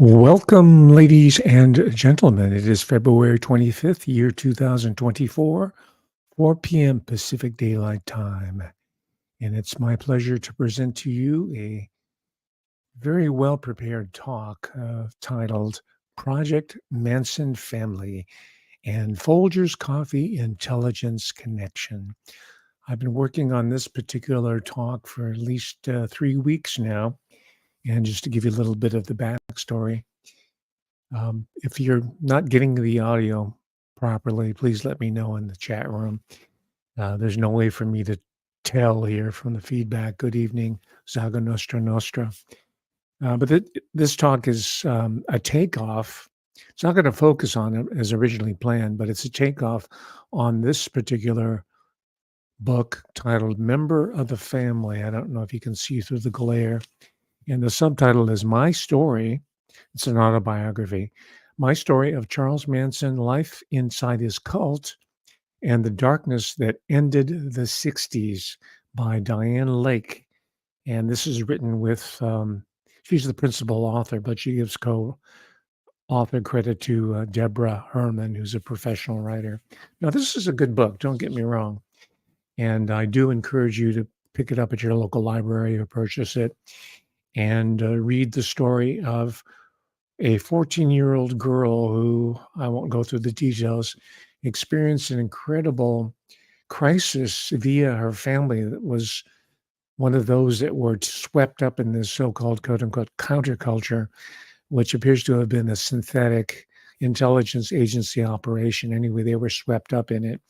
Welcome, ladies and gentlemen. It is February 25th, year 2024, 4 p.m. Pacific Daylight Time. And it's my pleasure to present to you a very well prepared talk titled Project Manson Family and Folgers Coffee Intelligence Connection. I've been working on this particular talk for at least 3 weeks now. And just to give you a little bit of the backstory, if you're not getting the audio properly, please let me know in the chat room. There's no way for me to tell here from the feedback. Good evening, Zaga Nostra Nostra. But this talk is a takeoff. It's not going to focus on it as originally planned, but it's a takeoff on this particular book titled Member of the Family. I don't know if you can see through the glare. And the subtitle is My Story. It's an autobiography. My Story of Charles Manson, Life Inside His Cult, and the Darkness That Ended the 60s by Dianne Lane. And this is written with, she's the principal author, but she gives co-author credit to Deborah Herman, who's a professional writer. Now, this is a good book, don't get me wrong. And I do encourage you to pick it up at your local library or purchase it and read the story of a 14-year-old girl who, I won't go through the details, experienced an incredible crisis via her family that was one of those that were swept up in this so-called quote-unquote counterculture, which appears to have been a synthetic intelligence agency operation. Anyway, they were swept up in it.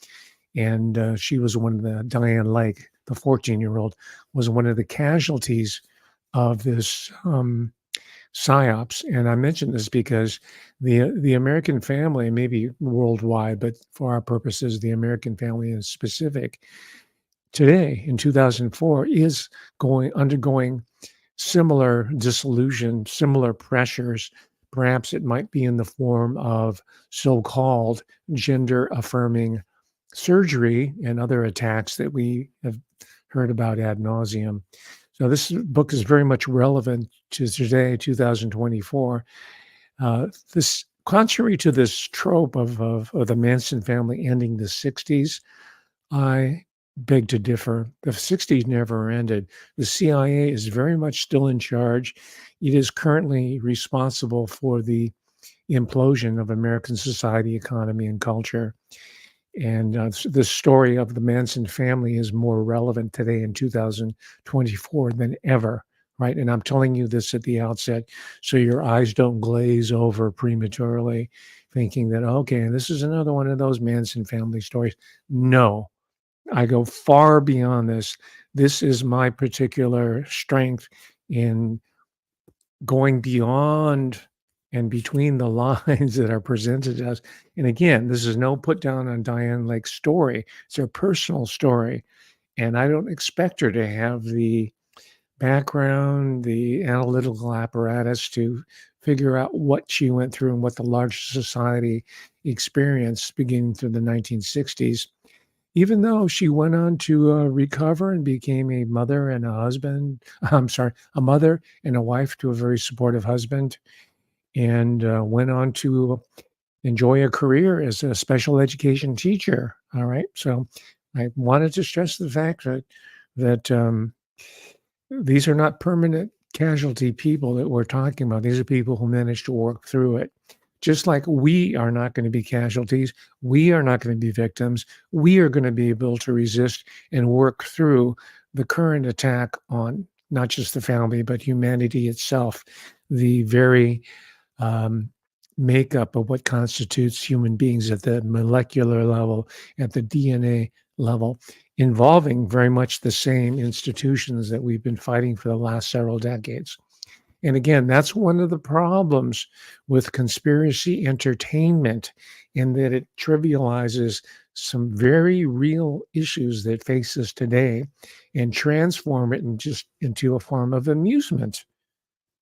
And she was one of the, Dianne Lane, the 14-year-old, was one of the casualties of this psyops. And I mention this because the American family, maybe worldwide, but for our purposes, the American family in specific, today in 2004 is undergoing similar disillusion, similar pressures. Perhaps it might be in the form of so-called gender-affirming surgery and other attacks that we have heard about ad nauseum. So this book is very much relevant to today, 2024. This, contrary to this trope of the Manson family ending the 60s, I beg to differ. The 60s never ended. The CIA is very much still in charge. It is currently responsible for the implosion of American society, economy, and culture. And the story of the Manson family is more relevant today in 2024 than ever, right? And I'm telling you this at the outset so your eyes don't glaze over prematurely thinking that, okay, this is another one of those Manson family stories. No, I go far beyond this. This is my particular strength in going beyond and between the lines that are presented to us. And again, this is no put down on Dianne Lane's story. It's her personal story. And I don't expect her to have the background, the analytical apparatus to figure out what she went through and what the large society experienced beginning through the 1960s. Even though she went on to recover and became a mother and a husband, a mother and a wife to a very supportive husband, and went on to enjoy a career as a special education teacher. All right. So I wanted to stress the fact that these are not permanent casualty people that we're talking about. These are people who managed to work through it. Just like we are not going to be casualties, we are not going to be victims. We are going to be able to resist and work through the current attack on not just the family, but humanity itself, the very makeup of what constitutes human beings at the molecular level, at the DNA level, involving very much the same institutions that we've been fighting for the last several decades. And again, that's one of the problems with conspiracy entertainment, in that it trivializes some very real issues that face us today and transform it into a form of amusement,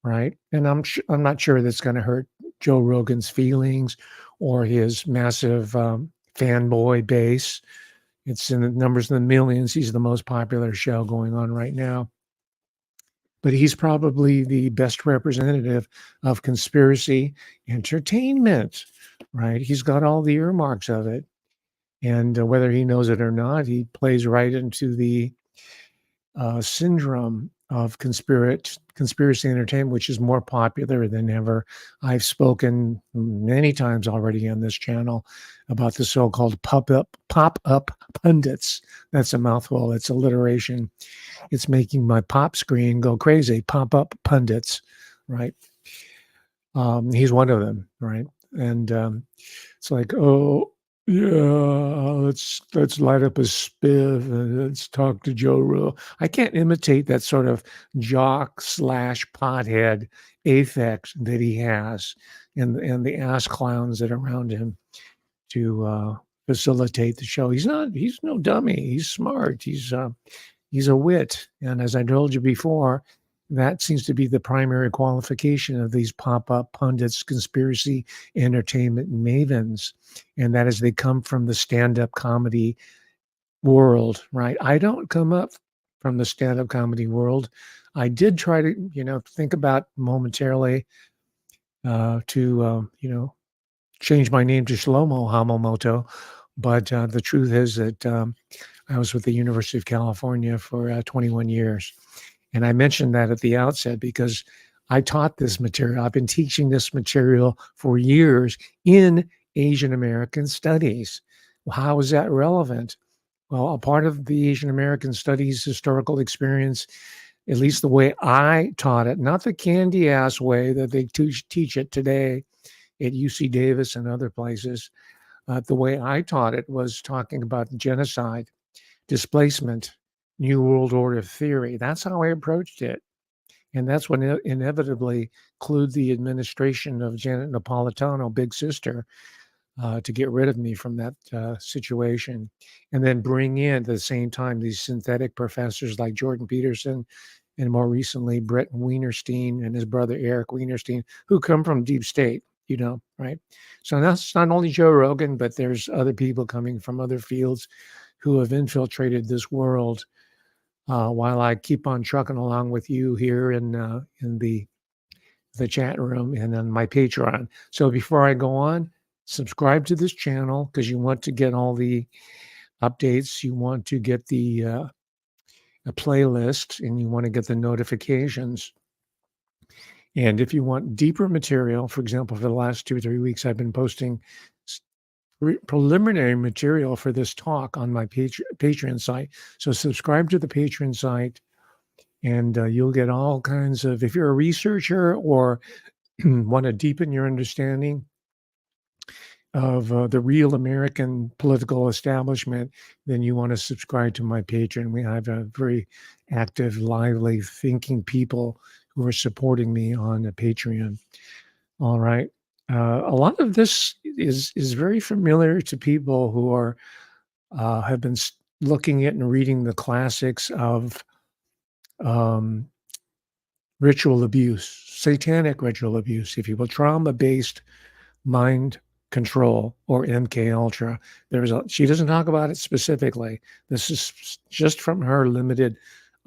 right? And I'm not sure that's going to hurt Joe Rogan's feelings or his massive fanboy base. It's in the numbers in the millions. He's the most popular show going on right now. but he's probably the best representative of conspiracy entertainment, right? He's got all the earmarks of it. And whether he knows it or not, he plays right into the syndrome of conspiracy entertainment, which is more popular than ever. I've spoken many times already on this channel about the so-called pop-up pundits. That's a mouthful. It's alliteration. It's making my pop screen go crazy. Pop-up pundits, right? He's one of them, right? And it's like, oh yeah, let's light up a spiff and let's talk to Joe Rogan. I can't imitate that sort of jock slash pothead affect that he has, and the ass clowns that are around him to facilitate the show. He's no dummy. He's smart. He's a wit. And as I told you before, that seems to be the primary qualification of these pop-up pundits, conspiracy entertainment mavens. And that is they come from the stand-up comedy world, right? I don't come up from the stand-up comedy world. I did try to, think about momentarily to change my name to Shlomo Hamamoto. But the truth is that I was with the University of California for 21 years. And I mentioned that at the outset because I taught this material. I've been teaching this material for years in Asian American studies. Well, how is that relevant? Well, a part of the Asian American studies historical experience, at least the way I taught it, not the candy ass way that they teach it today at UC Davis and other places. The way I taught it was talking about genocide, displacement, New World Order theory. That's how I approached it. And that's what inevitably clued the administration of Janet Napolitano, Big Sister, to get rid of me from that situation. And then bring in at the same time these synthetic professors like Jordan Peterson and more recently Brett Wienerstein and his brother Eric Wienerstein, who come from deep state, right? So that's not only Joe Rogan, but there's other people coming from other fields who have infiltrated this world while I keep on trucking along with you here in the chat room and on my Patreon. So before I go on, subscribe to this channel because you want to get all the updates. You want to get the a playlist and you want to get the notifications. And if you want deeper material, for example, for the last 2 or 3 weeks, I've been posting preliminary material for this talk on my Patreon site. So subscribe to the Patreon site and you'll get all kinds of, if you're a researcher or want to deepen your understanding of the real American political establishment, then you want to subscribe to my Patreon. We have a very active, lively, thinking people who are supporting me on the Patreon. All right. A lot of this is very familiar to people who are have been looking at and reading the classics of ritual abuse, satanic ritual abuse, if you will, trauma-based mind control, or MK Ultra. She doesn't talk about it specifically. This is just from her limited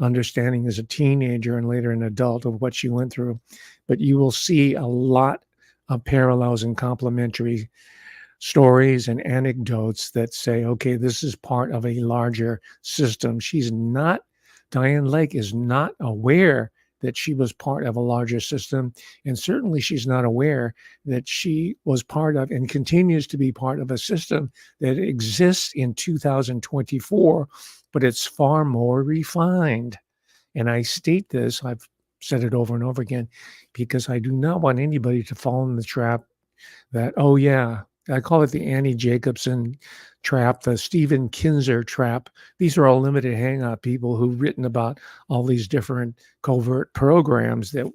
understanding as a teenager and later an adult of what she went through. But you will see a lot of parallels and complementary stories and anecdotes that say, okay, this is part of a larger system. Dianne Lane is not aware that she was part of a larger system. And certainly she's not aware that she was part of and continues to be part of a system that exists in 2024, but it's far more refined. And I state this, I've said it over and over again, because I do not want anybody to fall in the trap that, oh yeah, I call it the Annie Jacobson trap, the Stephen Kinzer trap. These are all limited hangout people who've written about all these different covert programs that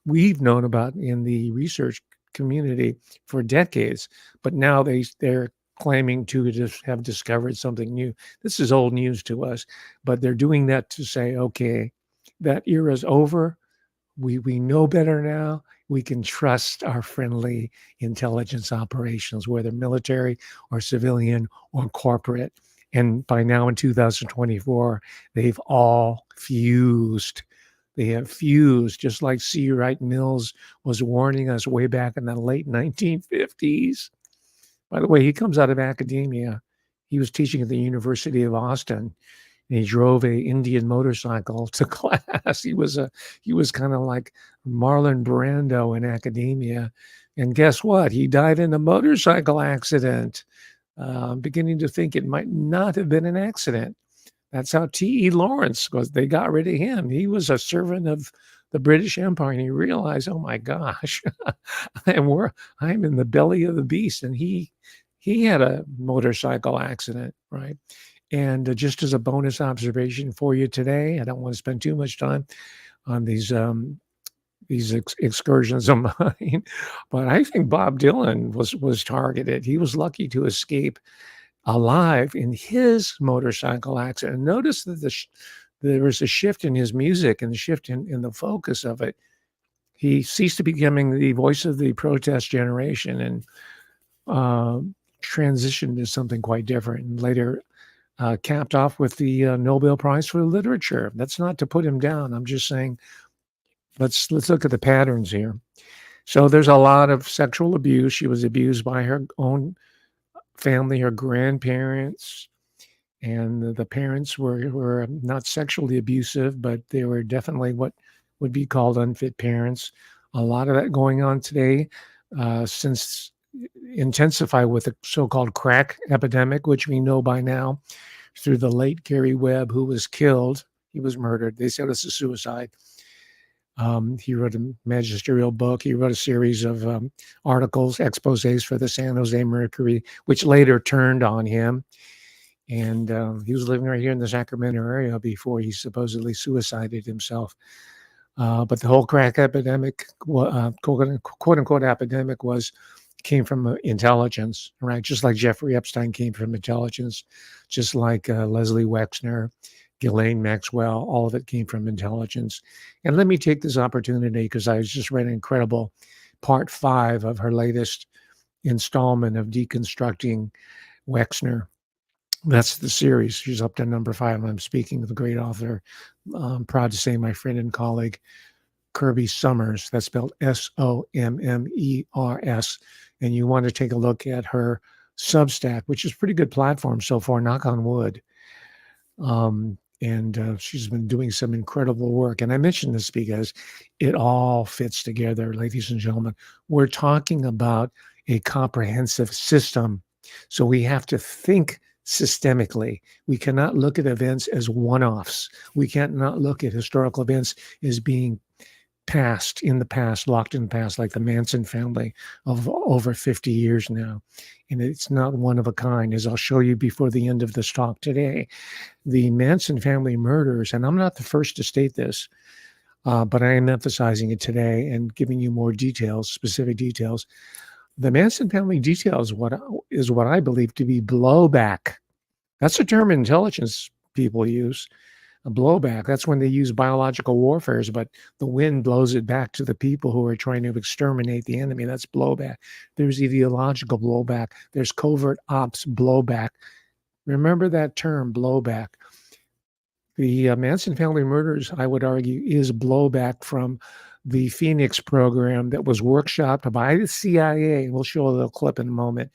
we've known about in the research community for decades. But now they're claiming to just have discovered something new. This is old news to us, but they're doing that to say, okay, that era's over. We know better now. We can trust our friendly intelligence operations, whether military or civilian or corporate. And by now in 2024, they've all fused They have fused, just like C. Wright Mills was warning us way back in the late 1950s. By the way, he comes out of academia. He was teaching at the University of Austin, and he drove a Indian motorcycle to class. He was kind of like Marlon Brando in academia. And guess what? He died in a motorcycle accident. I'm beginning to think it might not have been an accident. That's how T.E. Lawrence was. They got rid of him. He was a servant of the British Empire, and he realized, oh my gosh, I'm in the belly of the beast. And he had a motorcycle accident, right? And just as a bonus observation for you today, I don't want to spend too much time on these excursions of mine, but I think Bob Dylan was targeted. He was lucky to escape alive in his motorcycle accident. Notice that there was a shift in his music and the shift in the focus of it. He ceased to becoming the voice of the protest generation and transitioned to something quite different. And later capped off with the Nobel Prize for Literature. That's not to put him down. I'm just saying, let's look at the patterns here. So there's a lot of sexual abuse. She was abused by her own family, her grandparents, and the parents were not sexually abusive, but they were definitely what would be called unfit parents. A lot of that going on today, since intensified with the so-called crack epidemic, which we know by now through the late Gary Webb, who was killed. He was murdered. They said it's a suicide. He wrote a magisterial book. He wrote a series of articles, exposés for the San Jose Mercury, which later turned on him. And he was living right here in the Sacramento area before he supposedly suicided himself. But the whole crack epidemic, quote unquote epidemic, came from intelligence, right? Just like Jeffrey Epstein came from intelligence, just like Leslie Wexner, Ghislaine Maxwell, all of it came from intelligence. And let me take this opportunity, because I just read an incredible part 5 of her latest installment of Deconstructing Wexner. That's the series. She's up to number 5. I'm speaking of the great author. I'm proud to say my friend and colleague, Kirby Summers. That's spelled Sommers. And you want to take a look at her Substack, which is a pretty good platform so far, knock on wood. And she's been doing some incredible work. And I mention this because it all fits together, ladies and gentlemen. We're talking about a comprehensive system. So we have to think systemically. We cannot look at events as one-offs. We can't not look at historical events as being in the past, locked in the past, like the Manson family of over 50 years now. And it's not one of a kind, as I'll show you before the end of this talk today. The Manson family murders, and I'm not the first to state this, but I am emphasizing it today and giving you more details, specific details. The Manson family details is what I believe to be blowback. That's a term intelligence people use. A blowback, that's when they use biological warfare, but the wind blows it back to the people who are trying to exterminate the enemy. That's blowback. There's ideological blowback. There's covert ops blowback. Remember that term, blowback. The Manson family murders, I would argue, is blowback from the Phoenix program that was workshopped by the CIA. We'll show a little clip in a moment,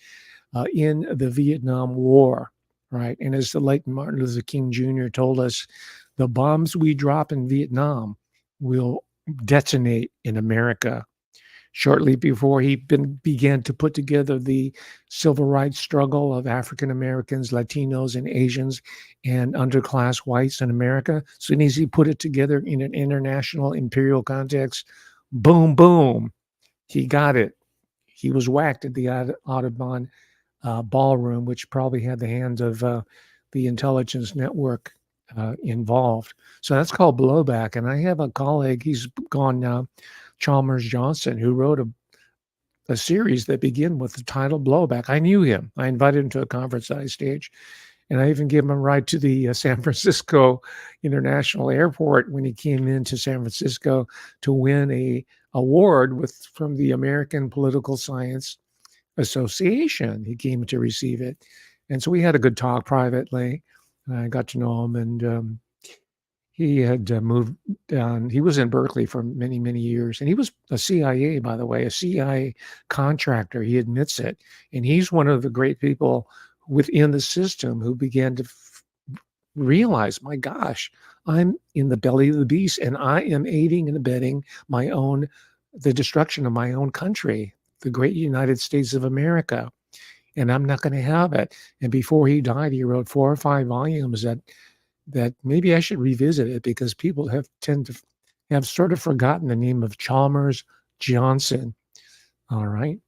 in the Vietnam War, right? And as the late Martin Luther King Jr. told us, the bombs we drop in Vietnam will detonate in America. Shortly before he began to put together the civil rights struggle of African Americans, Latinos, and Asians, and underclass whites in America, as soon as he put it together in an international imperial context, boom, boom, he got it. He was whacked at the Audubon ballroom, which probably had the hands of the intelligence network involved. So that's called blowback. And I have a colleague, he's gone now, Chalmers Johnson, who wrote a series that began with the title Blowback. I knew him. I invited him to a conference that I staged. And I even gave him a ride to the San Francisco International Airport when he came into San Francisco to win a award from the American Political Science Association. He came to receive it. And so we had a good talk privately. I got to know him, and He had moved down. He was in Berkeley for many, many years, and he was a CIA, by the way, a CIA contractor. He admits it, and he's one of the great people within the system who began to realize, my gosh, I'm in the belly of the beast, and I am aiding and abetting the destruction of my own country, the great United States of America, and I'm not going to have it. And before he died, he wrote 4 or 5 volumes that maybe I should revisit it, because people tend to have sort of forgotten the name of Chalmers Johnson. All right.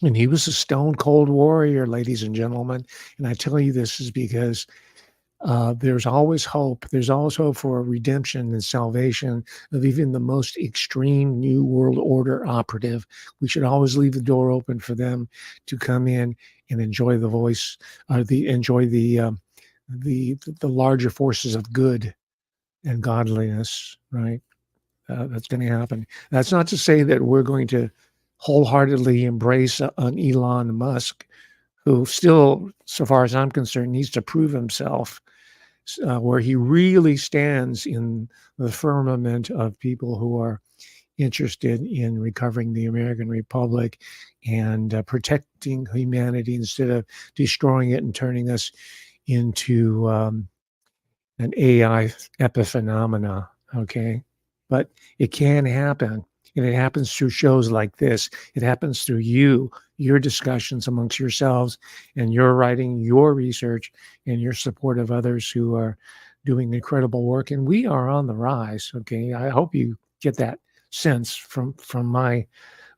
And he was a stone cold warrior, ladies and gentlemen. And I tell you this is because there's always hope. There's always hope for redemption and salvation of even the most extreme New World Order operative. We should always leave the door open for them to come in and enjoy the voice, enjoy the larger forces of good and godliness. Right? That's going to happen. That's not to say that we're going to wholeheartedly embrace an Elon Musk, who still, so far as I'm concerned, needs to prove himself, where he really stands in the firmament of people who are interested in recovering the American Republic and protecting humanity instead of destroying it and turning us into an AI epiphenomena. Okay. But it can happen. And it happens through shows like this. It happens through your discussions amongst yourselves, and your writing, your research, and your support of others who are doing incredible work. And we are on the rise. Okay. I hope you get that sense from my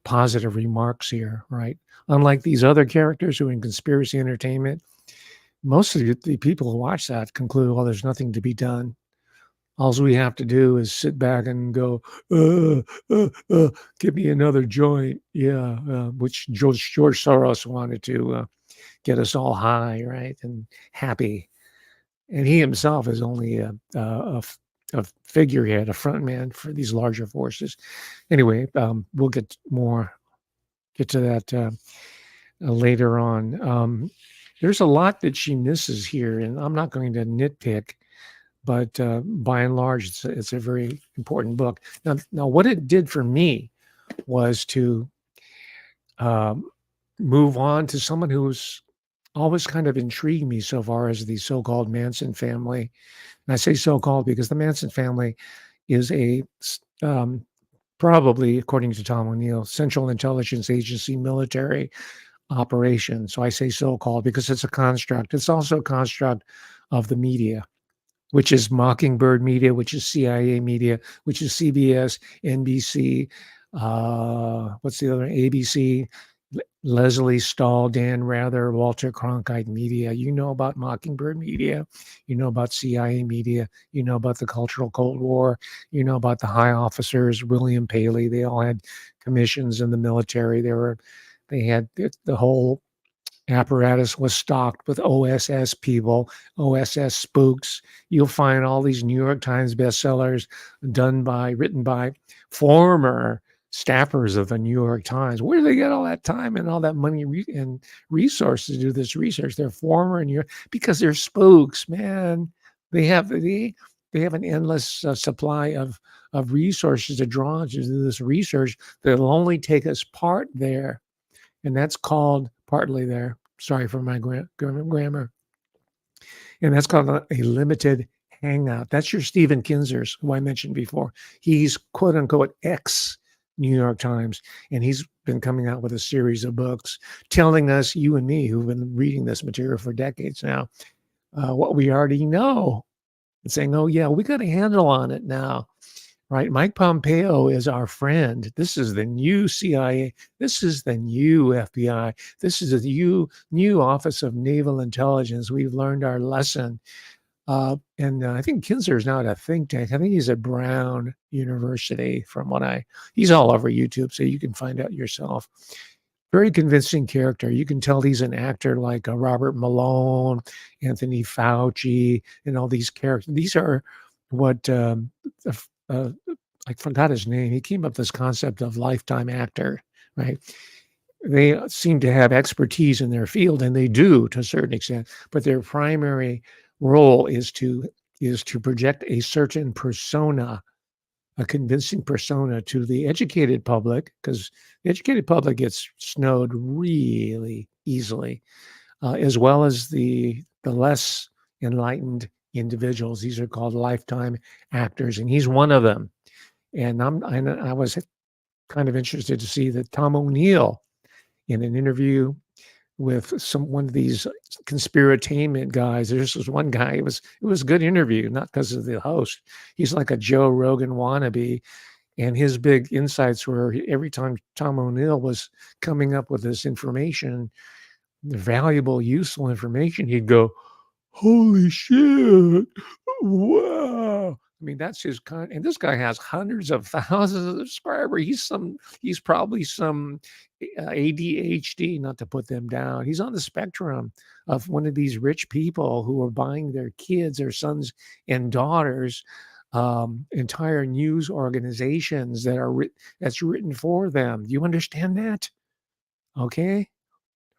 positive remarks here, right? Unlike these other characters who are in conspiracy entertainment, most of the people who watch that conclude, well, there's nothing to be done. All we have to do is sit back and go, give me another joint. Yeah, which George Soros wanted to get us all high, right, and happy. And he himself is only a figurehead, a front man for these larger forces. Anyway, we'll get to that later on. There's a lot that she misses here, and I'm not going to nitpick. But by and large, it's a very important book. Now, what it did for me was to move on to someone who's always kind of intrigued me so far as the so-called Manson family. And I say so-called because the Manson family is a probably, according to Tom O'Neill, Central Intelligence Agency military operation. So I say so-called because it's a construct. It's also a construct of the media, which is Mockingbird Media, which is CIA Media, which is CBS, NBC, what's the other, ABC, Leslie Stahl, Dan Rather, Walter Cronkite Media. You know about Mockingbird Media. You know about CIA Media. You know about the Cultural Cold War. You know about the high officers, William Paley. They all had commissions in the military. They had the whole apparatus was stocked with OSS people, OSS spooks. You'll find all these New York Times bestsellers written by former staffers of the New York Times. Where do they get all that time and all that money and resources to do this research? They're former New York, because they're spooks, man. They have an endless supply of resources to draw to do this research that'll only take us part there. And that's called partly there. Sorry for my grammar. And that's called a limited hangout. That's your Stephen Kinzers, who I mentioned before. He's quote unquote ex New York Times, and he's been coming out with a series of books telling us, you and me, who've been reading this material for decades now, what we already know, and saying, oh yeah, we got a handle on it now. Right. Mike Pompeo is our friend. This is the new CIA. This is the new FBI. This is the new Office of Naval Intelligence. We've learned our lesson. And I think Kinzer is now at a think tank. I think he's at Brown University he's all over YouTube, so you can find out yourself. Very convincing character. You can tell he's an actor like Robert Malone, Anthony Fauci, and all these characters. These are what I forgot his name. He came up with this concept of lifetime actor, right? They seem to have expertise in their field, and they do to a certain extent, but their primary role is to is to project a certain persona, a convincing persona to the educated public, because the educated public gets snowed really easily, as well as the less enlightened individuals. These are called lifetime actors, and he's one of them. And I was kind of interested to see that Tom O'Neill, in an interview with one of these conspiratainment guys. There's this one guy. It was a good interview, not because of the host. He's like a Joe Rogan wannabe, and his big insights were every time Tom O'Neill was coming up with this information, valuable, useful information, he'd go, "Holy shit! Wow!" I mean, that's his kind. And this guy has hundreds of thousands of subscribers. He's probably some ADHD, not to put them down. He's on the spectrum of one of these rich people who are buying their kids, their sons and daughters, entire news organizations that's written for them. Do you understand that? Okay.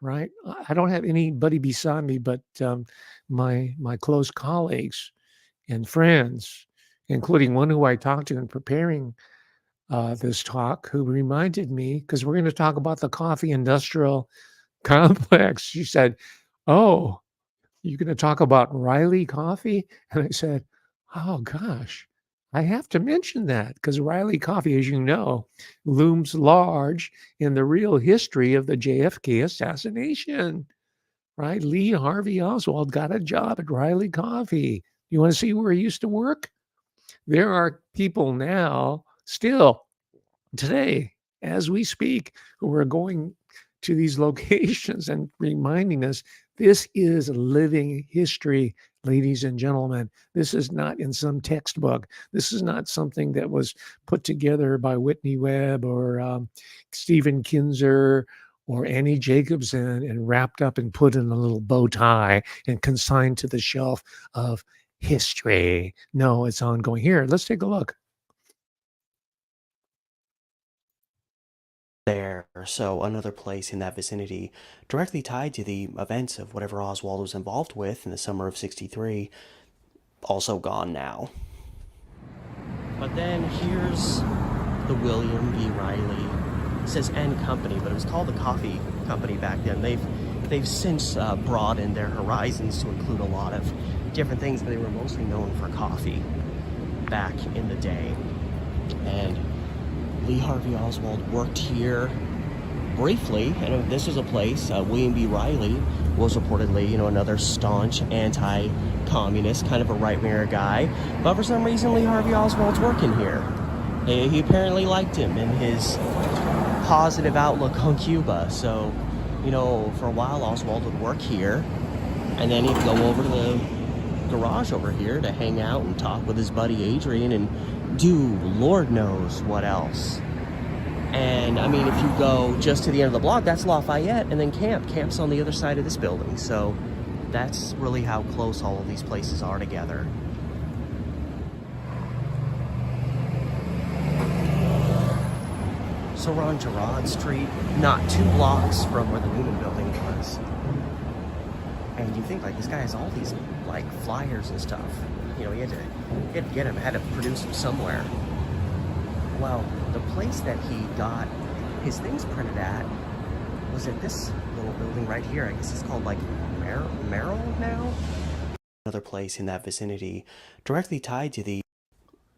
Right. I don't have anybody beside me, but my close colleagues and friends, including one who I talked to in preparing this talk, who reminded me, because we're going to talk about the coffee industrial complex. She said, "Oh, you're going to talk about Riley Coffee?" And I said, "Oh gosh, I have to mention that, because Riley Coffee, as you know, looms large in the real history of the JFK assassination." Right? Lee Harvey Oswald got a job at Riley Coffee. You want to see where he used to work? There are people now, still today, as we speak, who are going to these locations and reminding us this is living history, ladies and gentlemen. This is not in some textbook. This is not something that was put together by Whitney Webb or Stephen Kinzer or Annie Jacobson and wrapped up and put in a little bow tie and consigned to the shelf of history. No, it's ongoing. Here, let's take a look. There, so another place in that vicinity, directly tied to the events of whatever Oswald was involved with in the summer of '63, also gone now. But then here's the William V. Riley. It says N Company, but it was called the Coffee Company back then. They've since broadened their horizons to include a lot of different things, but they were mostly known for coffee back in the day. And Lee Harvey Oswald worked here briefly, and this was a place, William B. Riley was reportedly, another staunch anti-communist, kind of a right-winger guy, but for some reason Lee Harvey Oswald's working here. He apparently liked him and his positive outlook on Cuba, so, for a while Oswald would work here, and then he'd go over to the garage over here to hang out and talk with his buddy Adrian and do Lord knows what else. And I mean, if you go just to the end of the block, that's Lafayette, and then Camp's on the other side of this building. So that's really how close all of these places are together. So we're on Girard Street, not 2 blocks from where the Newman building was. And you think, like, this guy has all these, like, flyers and stuff. He had to get him, had to produce them somewhere. Well, the place that he got his things printed at was at this little building right here. I guess it's called, like, Merrill now? Another place in that vicinity, directly tied to the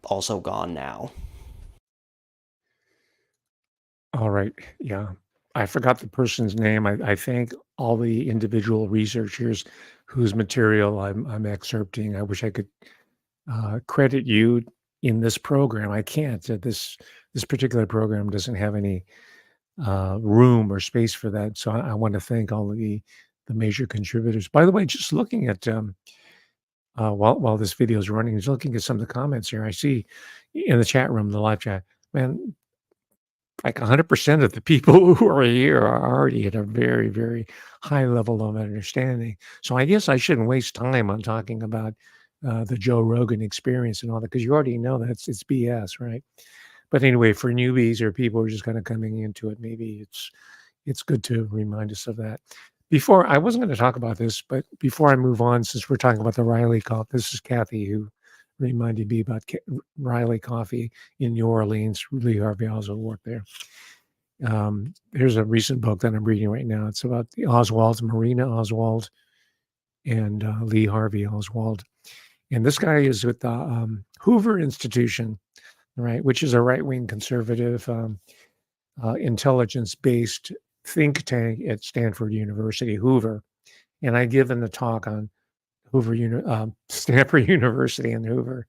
also gone now. All right. Yeah. I forgot the person's name. I thank all the individual researchers whose material I'm excerpting. I wish I could credit you in this program. I can't. This particular program doesn't have any room or space for that. So I want to thank all of the major contributors. By the way, just looking at while this video is running, just looking at some of the comments here, I see in the chat room, the live chat, man, like 100% of the people who are here are already at a very, very high level of understanding. So I guess I shouldn't waste time on talking about the Joe Rogan experience and all that, because you already know that it's BS, right? But anyway, for newbies or people who are just kind of coming into it, maybe it's good to remind us of that. Before, I wasn't going to talk about this, but before I move on, since we're talking about the Riley Coffee, this is Kathy who reminded me about Riley Coffee in New Orleans. Lee Harvey Oswald worked there. Here's a recent book that I'm reading right now. It's about the Oswalds, Marina Oswald and Lee Harvey Oswald. And this guy is with the Hoover Institution, right, which is a right-wing conservative intelligence-based think tank at Stanford University, Hoover. And I given the talk on Stanford University and Hoover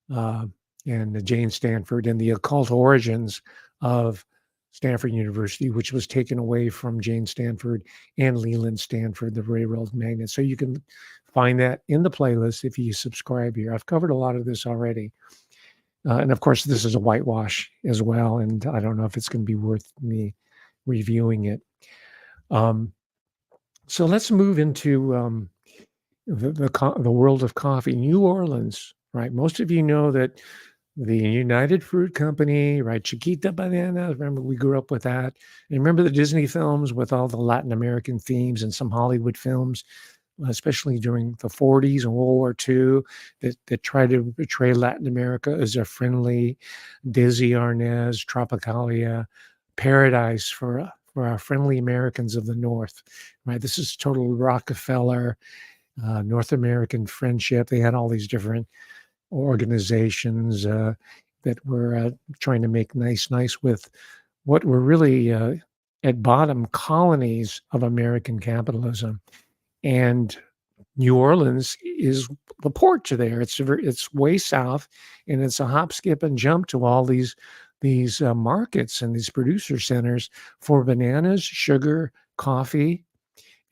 and Jane Stanford and the occult origins of Stanford University, which was taken away from Jane Stanford and Leland Stanford, the railroad magnate. So you can find that in the playlist if you subscribe here. I've covered a lot of this already. And of course, this is a whitewash as well. And I don't know if it's going to be worth me reviewing it. So let's move into the world of coffee. New Orleans, right? Most of you know that the United Fruit Company, right? Chiquita Banana. Remember, we grew up with that. And remember the Disney films with all the Latin American themes and some Hollywood films, especially during the 40s and World War II, that tried to portray Latin America as a friendly Desi Arnaz, Tropicalia paradise for our friendly Americans of the North, right? This is total Rockefeller, North American friendship. They had all these different organizations that were trying to make nice with what were really at bottom colonies of American capitalism. And New Orleans is the port to there. It's way south, and it's a hop, skip, and jump to all these markets and these producer centers for bananas, sugar, coffee,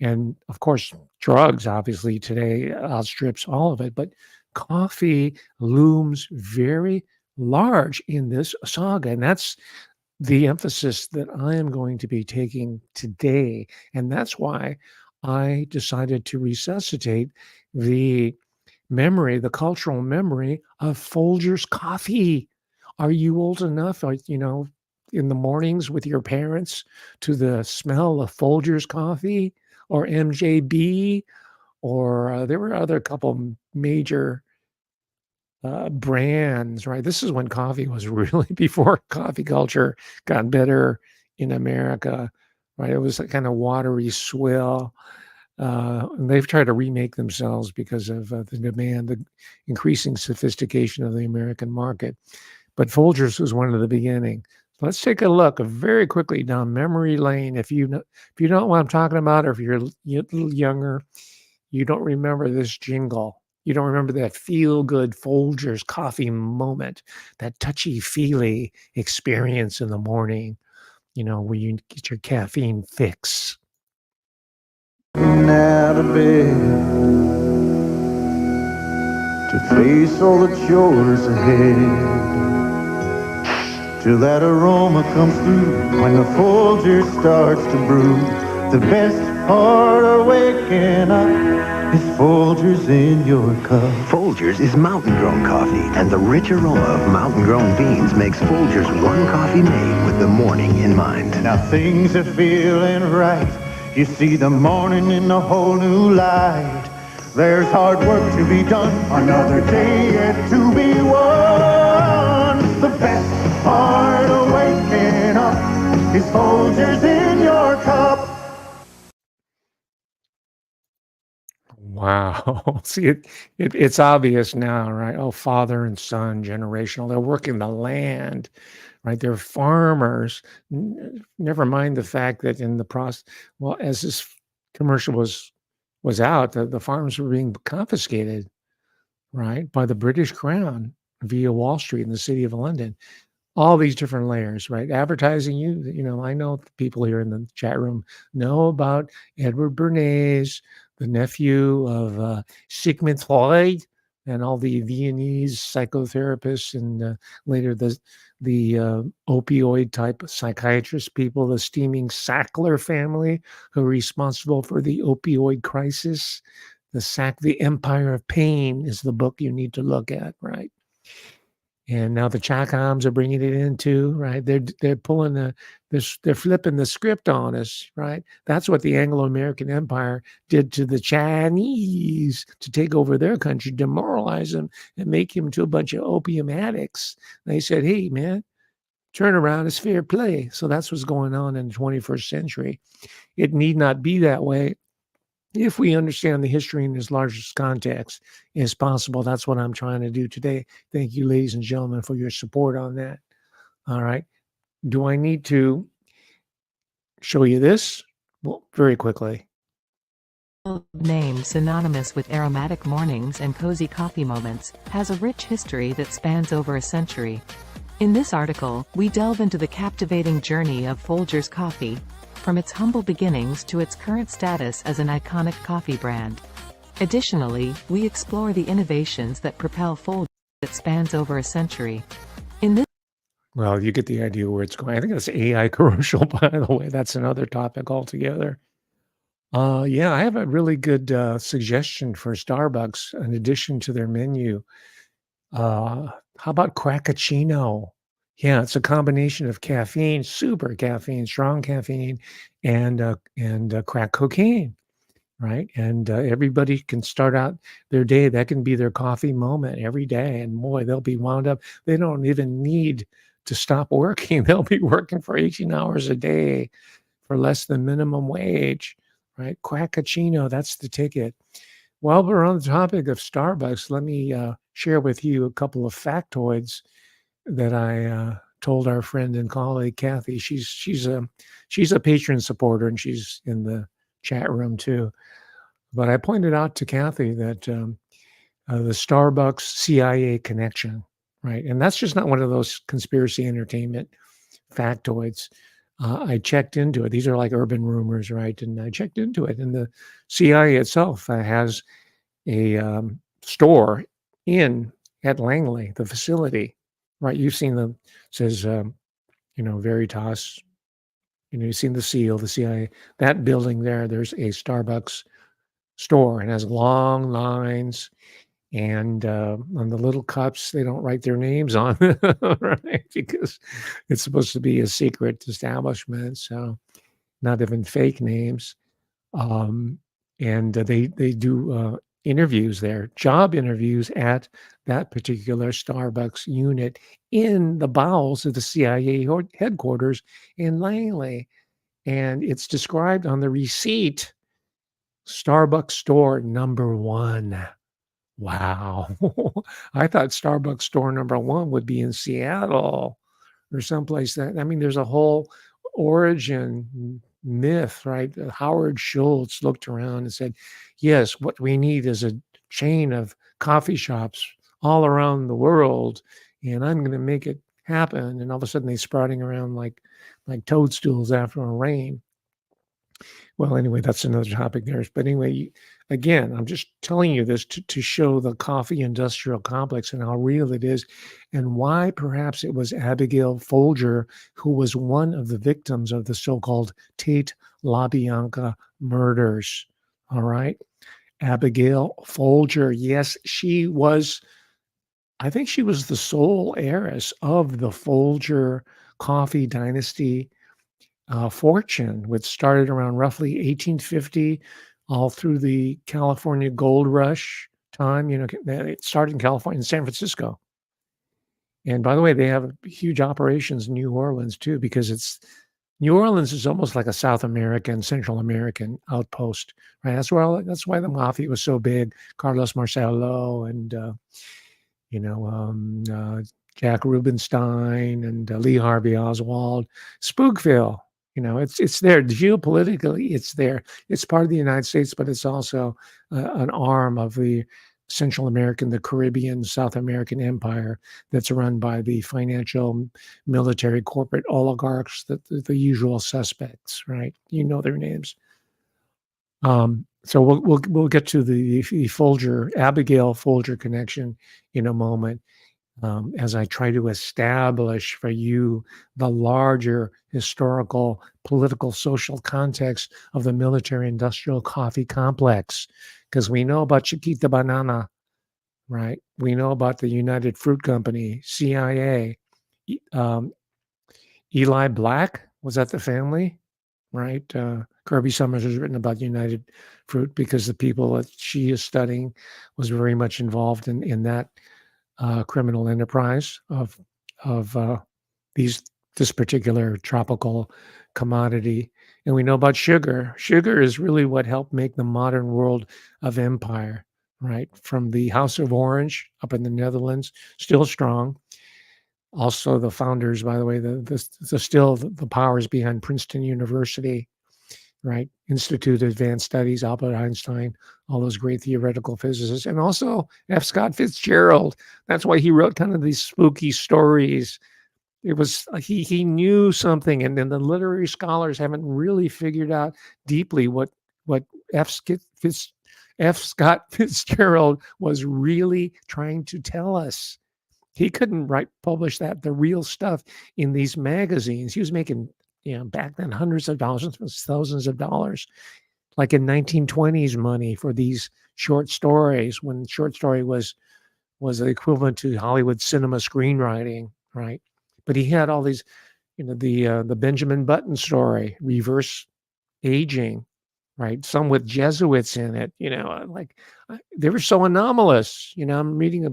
and of course drugs. Obviously, today outstrips all of it, but coffee looms very large in this saga, and that's the emphasis that I am going to be taking today. And that's why I decided to resuscitate the cultural memory of Folgers coffee. Are you old enough, in the mornings with your parents to the smell of Folgers coffee or MJB? Or there were other couple major brands, right? This is when coffee was really before coffee culture got better in America, right? It was a kind of watery swill. And they've tried to remake themselves because of the demand, the increasing sophistication of the American market. But Folgers was one of the beginning. Let's take a look very quickly down memory lane. If you know what I'm talking about, or if you're a little younger, you don't remember this jingle. You don't remember that feel-good Folgers coffee moment, that touchy-feely experience in the morning, where you get your caffeine fix. Out of bed to face all the chores ahead, till that aroma comes through when the Folgers starts to brew. The best part of waking up is Folgers in your cup. Folgers is mountain-grown coffee, and the rich aroma of mountain-grown beans makes Folgers one coffee made with the morning in mind. Now things are feeling right. You see the morning in a whole new light. There's hard work to be done, another day yet to be won. The best part of waking up is Folgers in your cup. Wow. See, it's obvious now, right? Oh, father and son, generational. They're working the land, right? They're farmers. Never mind the fact that in the process, well, as this commercial was out, the farms were being confiscated, right, by the British Crown via Wall Street in the city of London. All these different layers, right? Advertising, I know people here in the chat room know about Edward Bernays, the nephew of Sigmund Freud, and all the Viennese psychotherapists, and later the opioid type psychiatrist people, the steaming Sackler family, who are responsible for the opioid crisis. The Empire of Pain is the book you need to look at, right? And now the Chacoms are bringing it in too, right? They're pulling they're flipping the script on us, right? That's what the Anglo-American Empire did to the Chinese to take over their country, demoralize them, and make them into a bunch of opium addicts. They said, "Hey, man, turn around is fair play." So that's what's going on in the 21st century. It need not be that way if we understand the history in its largest context as possible. That's what I'm trying to do today. Thank you, ladies and gentlemen, for your support on that. All right. Do I need to show you this? Well, very quickly. Name synonymous with aromatic mornings and cozy coffee moments, has a rich history that spans over a century. In this article, we delve into the captivating journey of Folgers coffee, from its humble beginnings to its current status as an iconic coffee brand. Additionally, we explore the innovations that propel Folgers that spans over a century. In this Well, you get the idea where it's going. I think that's AI commercial, by the way. That's another topic altogether. Yeah, I have a really good suggestion for Starbucks in addition to their menu. How about Cracpuccino? Yeah, it's a combination of caffeine, super caffeine, strong caffeine, and crack cocaine, right? And everybody can start out their day. That can be their coffee moment every day, and boy, they'll be wound up. They don't even need to stop working. They'll be working for 18 hours a day for less than minimum wage, right? Cracpuccino, that's the ticket. While we're on the topic of Starbucks, let me share with you a couple of factoids that I told our friend and colleague Kathy. She's a patron supporter, and she's in the chat room too. But I pointed out to Kathy that the Starbucks CIA connection, right? And that's just not one of those conspiracy entertainment factoids. I checked into it. These are like urban rumors, right? And I checked into it, and the CIA itself has a store at Langley, the facility, right? You've seen the says Veritas. You've seen the seal, the CIA. That building there, there's a Starbucks store, and has long lines. And on the little cups, they don't write their names on them, right? Because it's supposed to be a secret establishment, so not even fake names. And they do interviews there, job interviews at that particular Starbucks unit in the bowels of the CIA headquarters in Langley. And it's described on the receipt, Starbucks store number 1. Wow. I thought Starbucks store number 1 would be in Seattle or someplace there's a whole origin myth, right? Howard Schultz looked around and said, yes, what we need is a chain of coffee shops all around the world, and I'm going to make it happen. And all of a sudden, they sprouting around like toadstools after a rain. Well, anyway, that's another topic there. But anyway, again, I'm just telling you this to show the coffee industrial complex and how real it is, and why perhaps it was Abigail Folger who was one of the victims of the so-called Tate-LaBianca murders. All right. Abigail Folger. Yes, I think she was the sole heiress of the Folger coffee dynasty fortune, which started around roughly 1850, all through the California gold rush time. It started in California, in San Francisco. And by the way, they have huge operations in New Orleans too, because New Orleans is almost like a South American, Central American outpost, right? That's why the mafia was so big. Carlos Marcello and Jack Rubenstein and Lee Harvey Oswald, Spookville. It's there geopolitically. It's there. It's part of the United States, but it's also an arm of the Central American, the Caribbean, South American empire that's run by the financial, military, corporate oligarchs, the usual suspects, right? You know their names. So we'll get to the Folger, Abigail Folger connection in a moment. As I try to establish for you the larger historical, political, social context of the military industrial coffee complex. Because we know about Chiquita Banana, right? We know about the United Fruit Company, CIA, E- um, Eli Black, was that the family? Right? Kirby Summers has written about United Fruit because the people that she is studying was very much involved in that criminal enterprise of these this particular tropical commodity. And we know about sugar. Sugar is really what helped make the modern world of empire, right? From the House of Orange up in the Netherlands, still strong. Also, the founders, by the way, the still the powers behind Princeton University, right? Institute of Advanced Studies, Albert Einstein, all those great theoretical physicists, and also F. Scott Fitzgerald. That's why he wrote kind of these spooky stories. It was he knew something, and then the literary scholars haven't really figured out deeply what F. Fitz, F. Scott Fitzgerald was really trying to tell us. He couldn't publish the real stuff in these magazines. He was making, back then hundreds of dollars, thousands of dollars, like in 1920s money for these short stories, when short story was the equivalent to Hollywood cinema screenwriting, right? But he had all these, the Benjamin Button story, reverse aging, right? Some with Jesuits in it, they were so anomalous. I'm reading a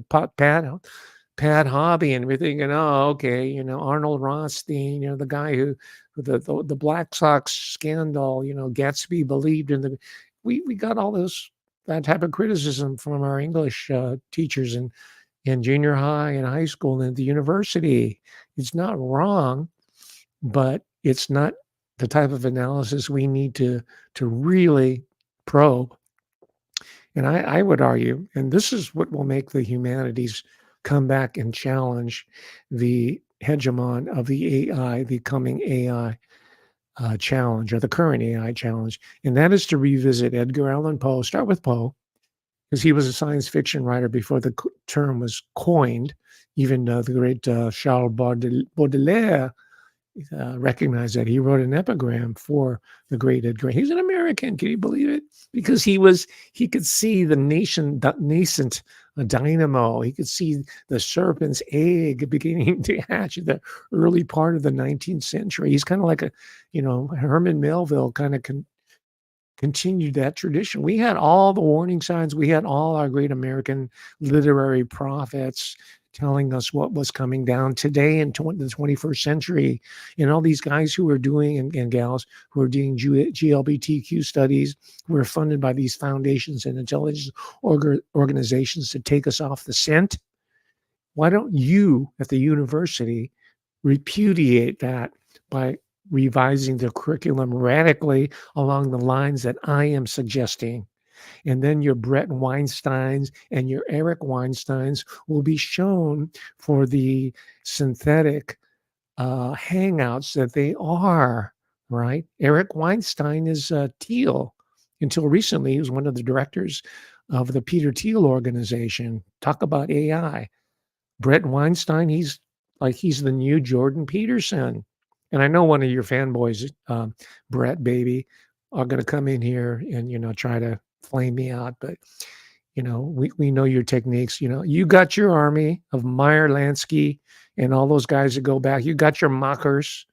Pat Hobby and we're thinking, oh, okay, Arnold Rothstein, the guy who the Black Sox scandal, Gatsby believed in we got all that type of criticism from our English teachers in junior high and high school and at the university. It's not wrong, but it's not the type of analysis we need to really probe. And I would argue, and this is what will make the humanities come back and challenge the hegemon of the AI, the coming AI challenge, or the current AI challenge, and that is to revisit Edgar Allan Poe. Start with Poe, because he was a science fiction writer before the term was coined. Even the great Charles Baudelaire recognized that. He wrote an epigram for the great Edgar. He's an American. Can you believe it? Because he could see the nascent dynamo. He could see the serpent's egg beginning to hatch in the early part of the 19th century. He's kind of like Herman Melville kind of continued that tradition. We had all the warning signs. We had all our great American literary prophets telling us what was coming down today in the 21st century. And all these guys who are doing, and gals who are doing GLBTQ studies, who are funded by these foundations and intelligence organizations to take us off the scent. Why don't you at the university repudiate that by revising the curriculum radically along the lines that I am suggesting? And then your Brett Weinsteins and your Eric Weinsteins will be shown for the synthetic hangouts that they are, right? Eric Weinstein is Thiel. Until recently, he was one of the directors of the Peter Thiel organization. Talk about AI. Brett Weinstein, he's the new Jordan Peterson. And I know one of your fanboys, Brett baby, are going to come in here and, try to flame me out. But, we know your techniques. You got your army of Meyer Lansky and all those guys that go back. You got your mockers,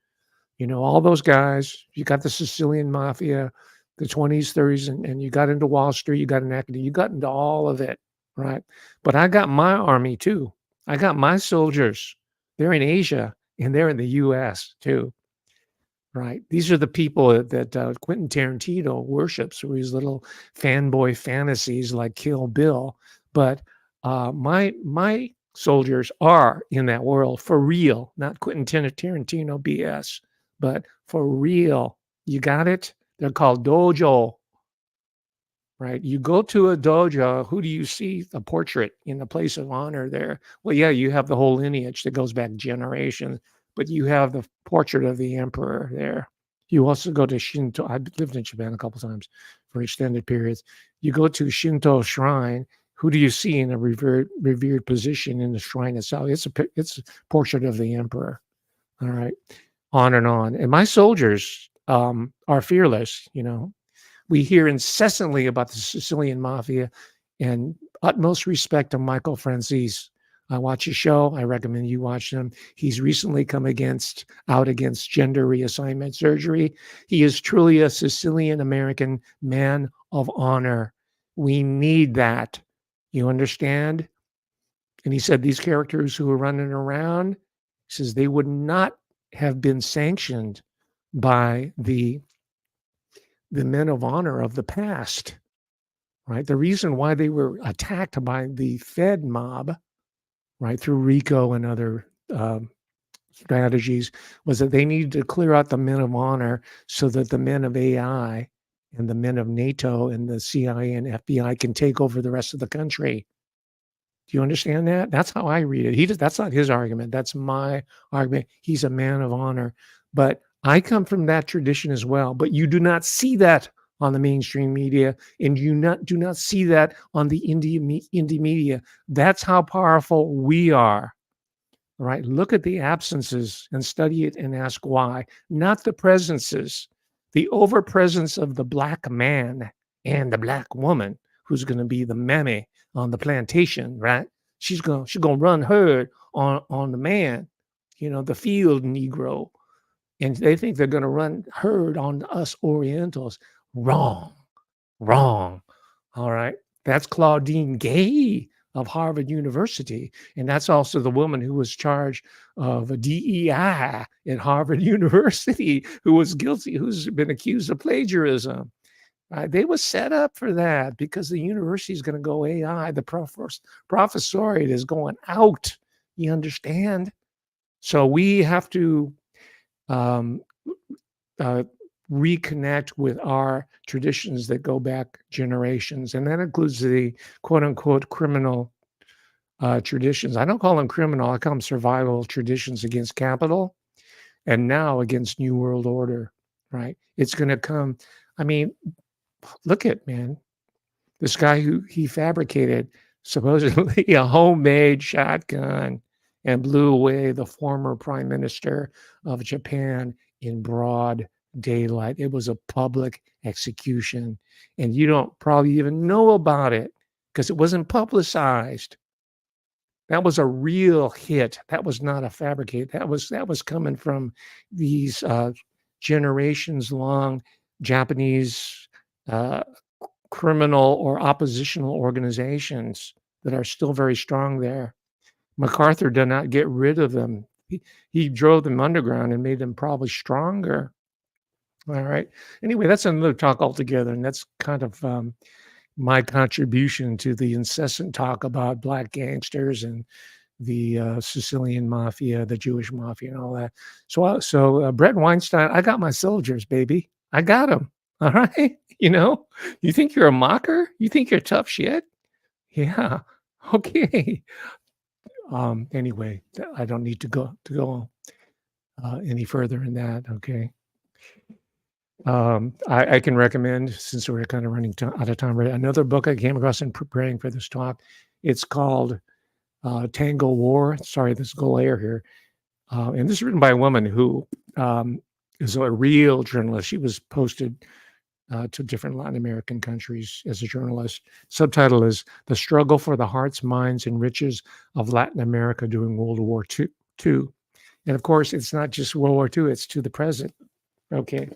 all those guys. You got the Sicilian Mafia, the 20s, 30s, and you got into Wall Street. You got an academy. You got into all of it, right? But I got my army too. I got my soldiers. They're in Asia and they're in the U.S. too, right? These are the people that Quentin Tarantino worships through his little fanboy fantasies like Kill Bill. But my soldiers are in that world for real, not Quentin Tarantino BS, but for real. You got it? They're called dojo. Right. You go to a dojo, who do you see? A portrait in the place of honor there. Well, yeah, you have the whole lineage that goes back generations, but you have the portrait of the emperor there. You also go to Shinto. I've lived in Japan a couple times for extended periods. You go to Shinto shrine. Who do you see in a revered position in the shrine itself? It's a portrait of the emperor. All right. On and on. And my soldiers are fearless, We hear incessantly about the Sicilian Mafia, and utmost respect to Michael Franzese. I watch his show. I recommend you watch him. He's recently come out against gender reassignment surgery. He is truly a Sicilian American man of honor. We need that. You understand? And he said these characters who are running around, he says they would not have been sanctioned by the men of honor of the past, right? The reason why they were attacked by the Fed mob, right, through RICO and other strategies, was that they needed to clear out the men of honor so that the men of AI and the men of NATO and the CIA and FBI can take over the rest of the country. Do you understand that? That's how I read it. That's not his argument. That's my argument. He's a man of honor. But I come from that tradition as well. But you do not see that on the mainstream media, and you do not see that on the indie media. That's how powerful we are. All right. Look at the absences and study it and ask why. Not the presences. The overpresence of the black man and the black woman who's going to be the mammy on the plantation, right? She's gonna run herd on the man, the field Negro, and they think they're gonna run herd on us Orientals. Wrong. All right, that's Claudine Gay of Harvard University, and that's also the woman who was charged of a DEI at Harvard University, who's been accused of plagiarism. They were set up for that because the university is going to go AI. The professoriate is going out. You understand? So we have to reconnect with our traditions that go back generations. And that includes the quote unquote criminal traditions. I don't call them criminal. I call them survival traditions against capital and now against New World Order, right? It's going to come. I mean, look at, man, this guy who he fabricated supposedly a homemade shotgun and blew away the former prime minister of Japan in broad daylight. It was a public execution, and you don't probably even know about it because it wasn't publicized. That was a real hit. That was not a fabricate. That was coming from these generations long Japanese criminal or oppositional organizations that are still very strong there. MacArthur did not get rid of them. He drove them underground and made them probably stronger. All right. Anyway, that's another talk altogether, and that's kind of my contribution to the incessant talk about black gangsters and the Sicilian mafia, the Jewish mafia, and all that. So Brett Weinstein, I got my soldiers, baby. I got them. All right. You think you're a mocker? You think you're tough shit? Yeah. Okay. Anyway, I don't need to go any further in that. Okay. I can recommend, since we're kind of running out of time, another book I came across in preparing for this talk. It's called Tango War. Sorry, this glare here. And this is written by a woman who is a real journalist. She was posted to different Latin American countries as a journalist. Subtitle is The Struggle for the Hearts, Minds, and Riches of Latin America During World War II. And of course, it's not just World War II, it's to the present. Okay.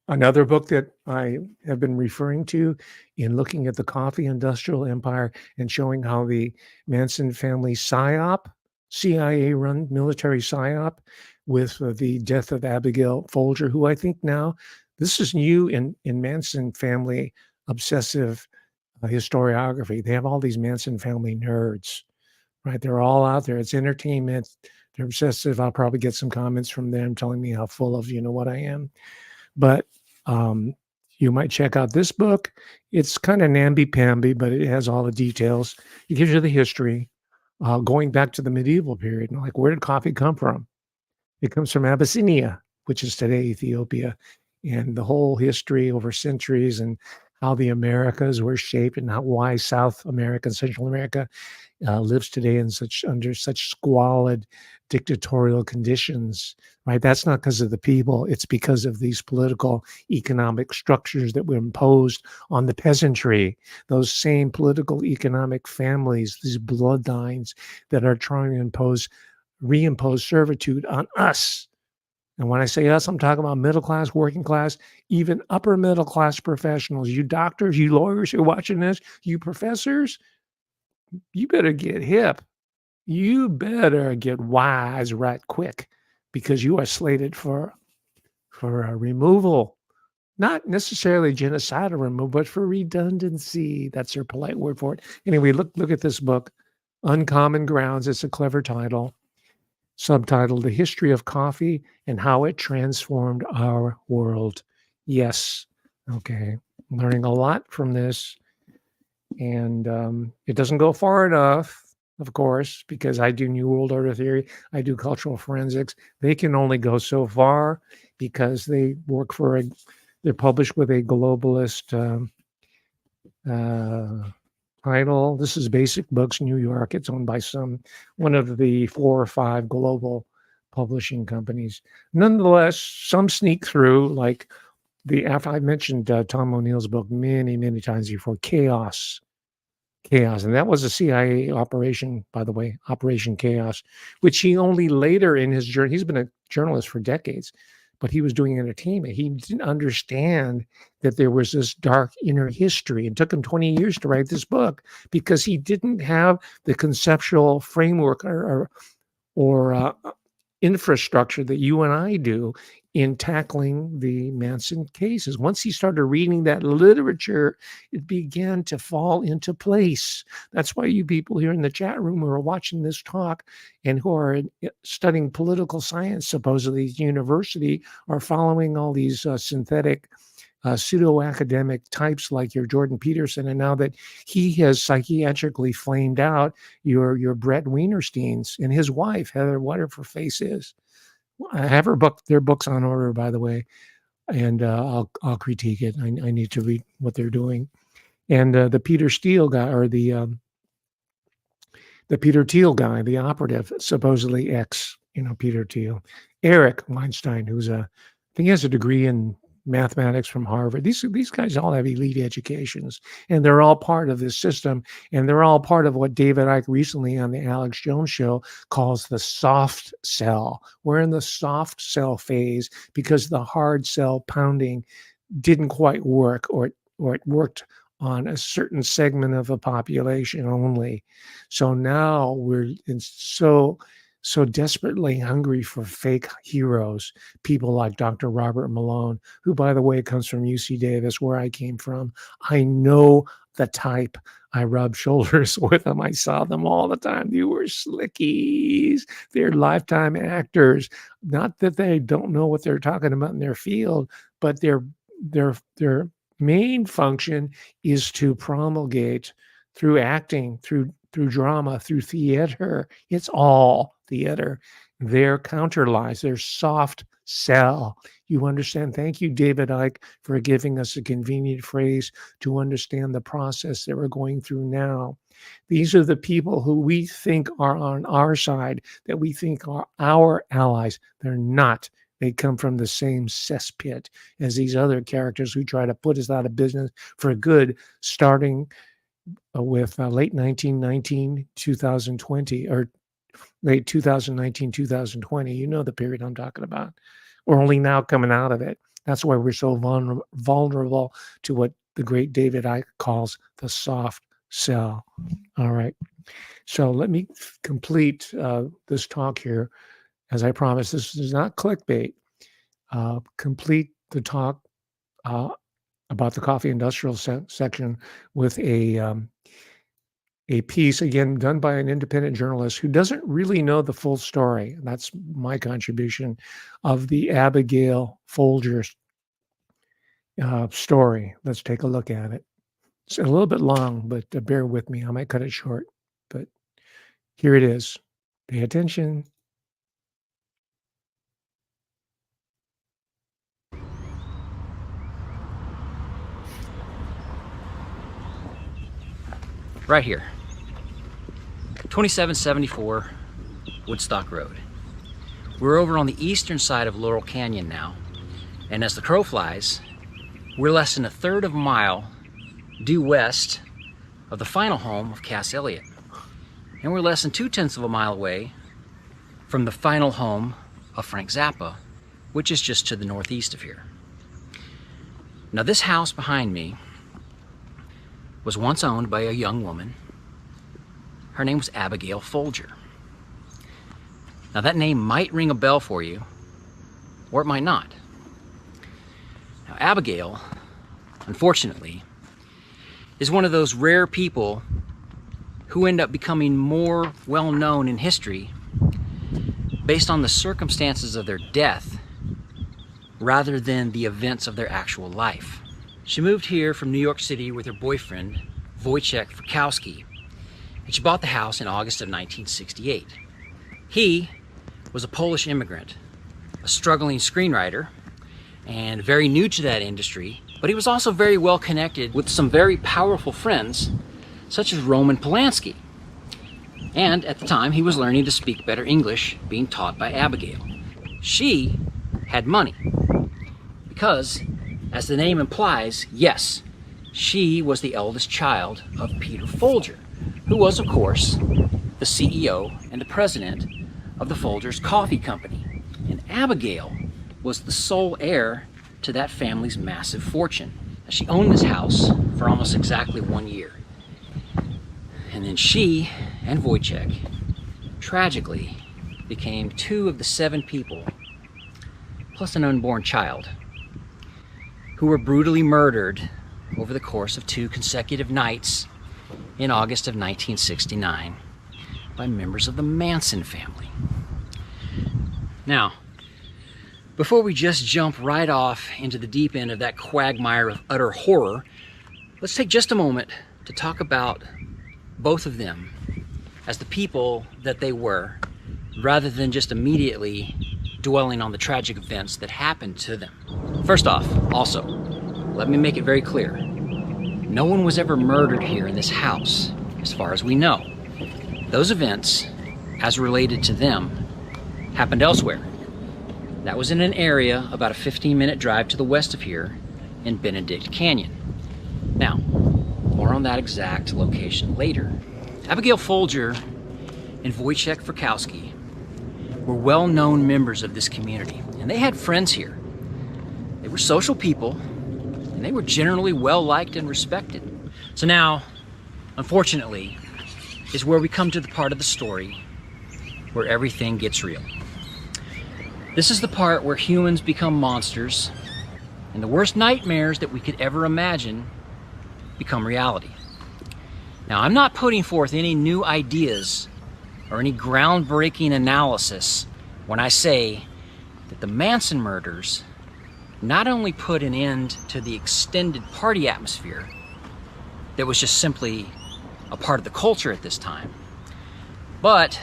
Another book that I have been referring to in looking at the coffee industrial empire and showing how the Manson family PSYOP, CIA-run military PSYOP, with the death of Abigail Folger, who I think now, this is new in Manson family obsessive historiography. They have all these Manson family nerds, right? They're all out there. It's entertainment. They're obsessive. I'll probably get some comments from them telling me how full of what I am. But you might check out this book. It's kind of namby-pamby, but it has all the details. It gives you the history, going back to the medieval period. And like, where did coffee come from? It comes from Abyssinia, which is today Ethiopia, and the whole history over centuries and how the Americas were shaped and why South America and Central America lives today in under such squalid dictatorial conditions, right? That's not because of the people. It's because of these political economic structures that were imposed on the peasantry, those same political economic families, these bloodlines that are trying to reimpose servitude on us. And when I say us, I'm talking about middle class, working class, even upper middle class professionals. You doctors, you lawyers who are watching this, you professors, you better get hip. You better get wise right quick, because you are slated for removal. Not necessarily genocidal removal, but for redundancy. That's their polite word for it. Anyway, look at this book, Uncommon Grounds. It's a clever title. Subtitled The History of Coffee and How It Transformed Our World. Yes. Okay. Learning a lot from this. And it doesn't go far enough, of course, because I do New World Order theory. I do cultural forensics. They can only go so far because they work they're published with a globalist title. This is Basic Books, New York. It's owned by one of the 4 or 5 global publishing companies. Nonetheless, some sneak through, like after I mentioned Tom O'Neill's book many, many times before, Chaos. And that was a CIA operation, by the way, Operation Chaos, which he only later in his journey, he's been a journalist for decades, but he was doing entertainment. He didn't understand that there was this dark inner history. It took him 20 years to write this book because he didn't have the conceptual framework or infrastructure that you and I do in tackling the Manson cases. Once he started reading that literature, it began to fall into place. That's why you people here in the chat room who are watching this talk and who are studying political science, supposedly at university, are following all these synthetic pseudo-academic types like your Jordan Peterson, and now that he has psychiatrically flamed out your Brett Wienersteins and his wife, Heather, whatever her face is. I have their books on order, by the way, and I'll critique it. I need to read what they're doing. And the Peter Steele guy, or the Peter Thiel guy, the operative, supposedly Peter Thiel, Eric Weinstein, I think he has a degree in mathematics from Harvard. These guys all have elite educations, and they're all part of this system, and they're all part of what David Icke recently on the Alex Jones show calls the soft cell. We're in the soft cell phase because the hard cell pounding didn't quite work, or it worked on a certain segment of a population only. So now we're so desperately hungry for fake heroes, people like Dr. Robert Malone, who, by the way, comes from UC Davis, where I came from. I know the type. I rub shoulders with them. I saw them all the time. They were slickies. They're lifetime actors. Not that they don't know what they're talking about in their field, but their main function is to promulgate through acting, through drama, through theater. It's all theater. Their counter lies, their soft sell. You understand? Thank you, David Icke, for giving us a convenient phrase to understand the process that we're going through now. These are the people who we think are on our side, that we think are our allies. They're not. They come from the same cesspit as these other characters who try to put us out of business for good, starting with late 1919, 2020, or late 2019, 2020. You know the period I'm talking about. We're only now coming out of it. That's why we're so vulnerable to what the great David Icke calls the soft cell. All right. So let me complete this talk here. As I promised, this is not clickbait. Complete the talk about the coffee industrial section with a piece, again, done by an independent journalist who doesn't really know the full story. That's my contribution of the Abigail Folger story. Let's take a look at it. It's a little bit long, but bear with me. I might cut it short, but here it is. Pay attention. right here, 2774 Woodstock Road. We're over on the eastern side of Laurel Canyon now, and as the crow flies, we're less than a third of a mile due west of the final home of Cass Elliot. And we're less than 2/10 of a mile away from the final home of Frank Zappa, which is just to the northeast of here. Now this house behind me was once owned by a young woman. Her name was Abigail Folger. Now that name might ring a bell for you, or it might not. Now Abigail, unfortunately, is one of those rare people who end up becoming more well-known in history based on the circumstances of their death rather than the events of their actual life. She moved here from New York City with her boyfriend, Wojciech Frykowski, and she bought the house in August of 1968. He was a Polish immigrant, a struggling screenwriter, and very new to that industry, but he was also very well connected with some very powerful friends, such as Roman Polanski. And at the time, he was learning to speak better English, being taught by Abigail. She had money because, as the name implies, yes, she was the eldest child of Peter Folger, who was, of course, the CEO and the president of the Folgers Coffee Company. And Abigail was the sole heir to that family's massive fortune. She owned this house for almost exactly 1 year. And then she and Wojciech tragically became 2 of the 7 people, plus an unborn child, who were brutally murdered over the course of 2 consecutive nights in August of 1969 by members of the Manson family. Now, before we just jump right off into the deep end of that quagmire of utter horror, let's take just a moment to talk about both of them as the people that they were, rather than just immediately dwelling on the tragic events that happened to them. First off, also, let me make it very clear. No one was ever murdered here in this house, as far as we know. Those events, as related to them, happened elsewhere. That was in an area about a 15-minute drive to the west of here in Benedict Canyon. Now, more on that exact location later. Abigail Folger and Wojciech Frykowski were well-known members of this community, and they had friends here. They were social people, and they were generally well-liked and respected. So now, unfortunately, is where we come to the part of the story where everything gets real. This is the part where humans become monsters, and the worst nightmares that we could ever imagine become reality. Now, I'm not putting forth any new ideas or any groundbreaking analysis when I say that the Manson murders not only put an end to the extended party atmosphere that was just simply a part of the culture at this time, but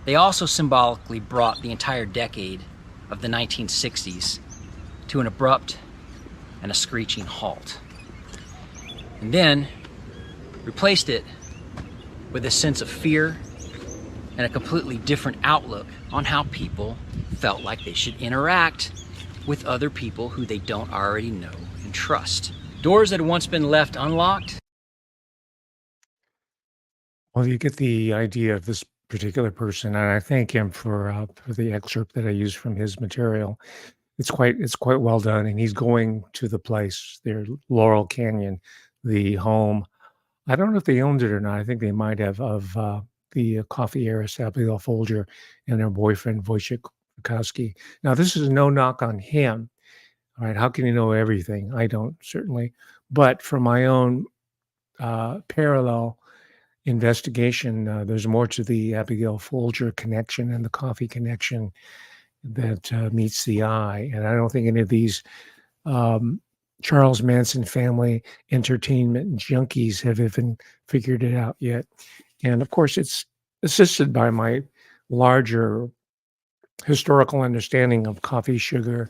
they also symbolically brought the entire decade of the 1960s to an abrupt and a screeching halt. And then replaced it with a sense of fear and a completely different outlook on how people felt like they should interact with other people who they don't already know and trust. Doors that had once been left unlocked. Well, you get the idea of this particular person, and I thank him for the excerpt that I used from his material. It's quite well done, and he's going to the place there, Laurel Canyon, the home. I don't know if they owned it or not. I think they might have, of the coffee heiress Abigail Folger and her boyfriend Wojciech Frykowski. Now, this is no knock on him. All right, how can you know everything? I don't, certainly, but from my own parallel investigation, there's more to the Abigail Folger connection and the coffee connection that meets the eye. And I don't think any of these Charles Manson family entertainment junkies have even figured it out yet. And of course, it's assisted by my larger historical understanding of coffee, sugar,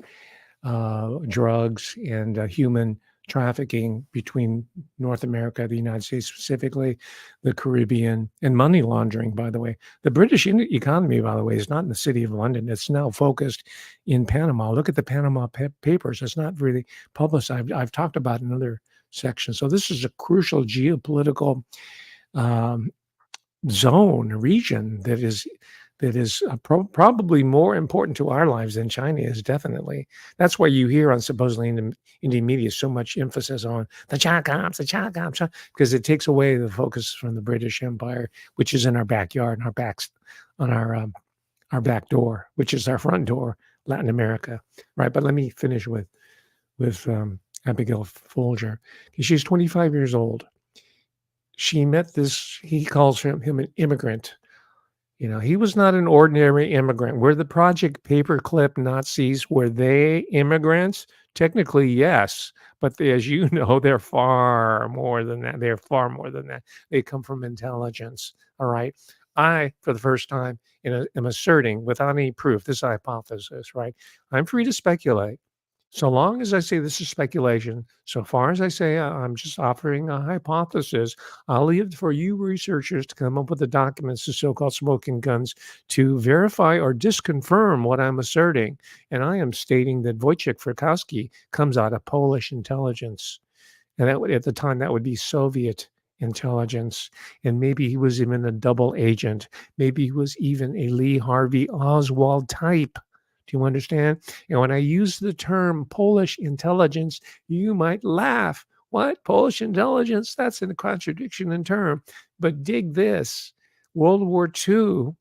drugs, and human trafficking between North America, the United States specifically, the Caribbean, and money laundering, by the way. The British economy, by the way, is not in the city of London. It's now focused in Panama. Look at the Panama Papers. It's not really publicized. I've talked about it in other sections. So this is a crucial geopolitical region that is probably more important to our lives than China is. Definitely, that's why you hear on supposedly Indian media so much emphasis on the China cops, because it takes away the focus from the British Empire, which is in our backyard, and our back door, which is our front door, Latin America, right? But let me finish with Abigail Folger. She's 25 years old. She met this, he calls him an immigrant. He was not an ordinary immigrant. Were the Project Paperclip Nazis, were they immigrants? Technically, yes. But as you know, they're far more than that. They're far more than that. They come from intelligence. All right. I, for the first time, am asserting without any proof this hypothesis, right? I'm free to speculate. So long as I say this is speculation, so far as I say I'm just offering a hypothesis, I'll leave it for you researchers to come up with the documents, the so-called smoking guns, to verify or disconfirm what I'm asserting. And I am stating that Wojciech Frykowski comes out of Polish intelligence. And that would, at the time, that would be Soviet intelligence. And maybe he was even a double agent. Maybe he was even a Lee Harvey Oswald type. Do you understand? And when I use the term Polish intelligence, you might laugh. What? Polish intelligence? That's a contradiction in term. But dig this. World War II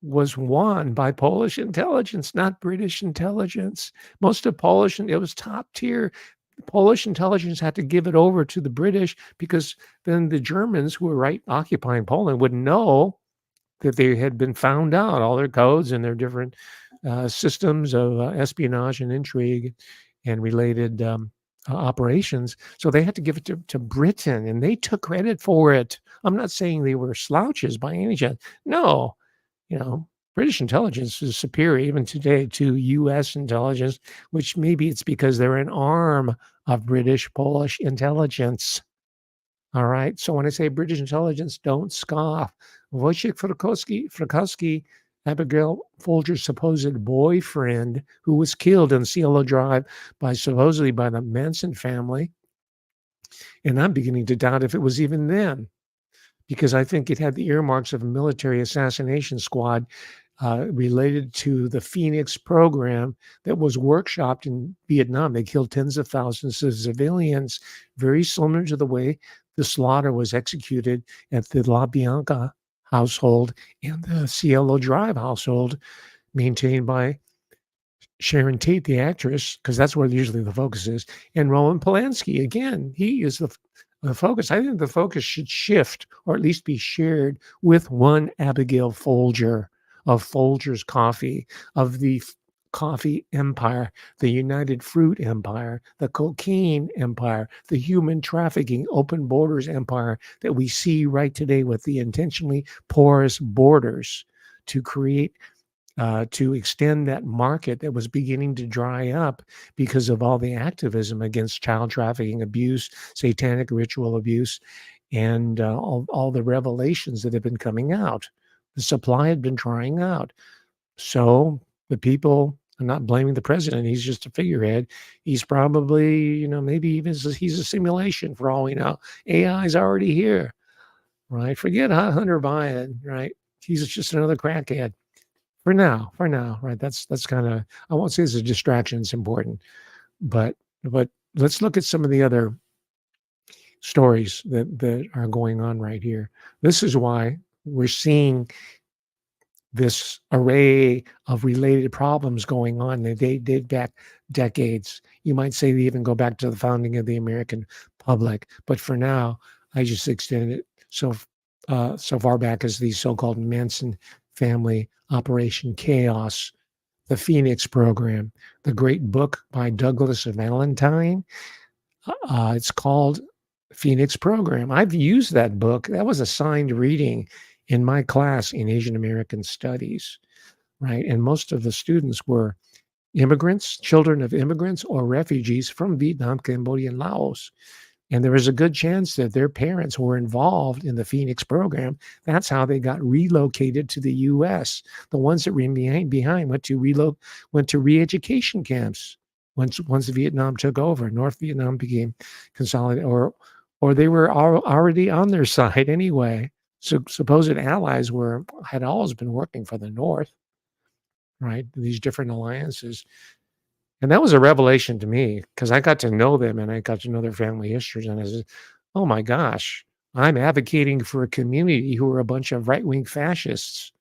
was won by Polish intelligence, not British intelligence. Most of Polish, it was top tier. Polish intelligence had to give it over to the British because then the Germans who were occupying Poland would know that they had been found out, all their codes and their different systems of espionage and intrigue and related operations. So they had to give it to Britain, and they took credit for it. I'm not saying they were slouches by any chance. No, British intelligence is superior even today to U.S. intelligence, which maybe it's because they're an arm of British Polish intelligence. All right. So when I say British intelligence, don't scoff. Wojciech Frykowski, Abigail Folger's supposed boyfriend, who was killed in Cielo Drive supposedly by the Manson family. And I'm beginning to doubt if it was even them, because I think it had the earmarks of a military assassination squad related to the Phoenix program that was workshopped in Vietnam. They killed tens of thousands of civilians, very similar to the way the slaughter was executed at the La Bianca household and the Cielo Drive household, maintained by Sharon Tate, the actress, because that's where usually the focus is, and Roman Polanski. Again, he is the focus. I think the focus should shift, or at least be shared, with one Abigail Folger of Folger's Coffee, of the coffee empire, the United Fruit empire, the cocaine empire, the human trafficking, open borders empire that we see right today with the intentionally porous borders to create, to extend that market that was beginning to dry up because of all the activism against child trafficking abuse, satanic ritual abuse, and all the revelations that have been coming out. The supply had been drying out. So the people, I'm not blaming the president. He's just a figurehead. He's probably, maybe even he's a simulation for all we know. AI is already here, right? Forget Hunter Biden, right? He's just another crackhead for now, right? That's kind of, I won't say it's a distraction. It's important, but let's look at some of the other stories that are going on right here. This is why we're seeing this array of related problems going on. They date back decades. You might say they even go back to the founding of the American public. But for now, I just extended it so far back as the so-called Manson Family, Operation Chaos, the Phoenix Program, the great book by Douglas Valentine. It's called Phoenix Program. I've used that book. That was assigned reading in my class in Asian American Studies, right? And most of the students were immigrants, children of immigrants or refugees from Vietnam, Cambodia, and Laos. And there was a good chance that their parents were involved in the Phoenix program. That's how they got relocated to the U.S. The ones that remained behind went to re-education camps once Vietnam took over. North Vietnam became consolidated, or they were already on their side anyway. So supposed allies had always been working for the North, right? These different alliances. And that was a revelation to me because I got to know them and I got to know their family histories. And I said, oh my gosh, I'm advocating for a community who are a bunch of right-wing fascists,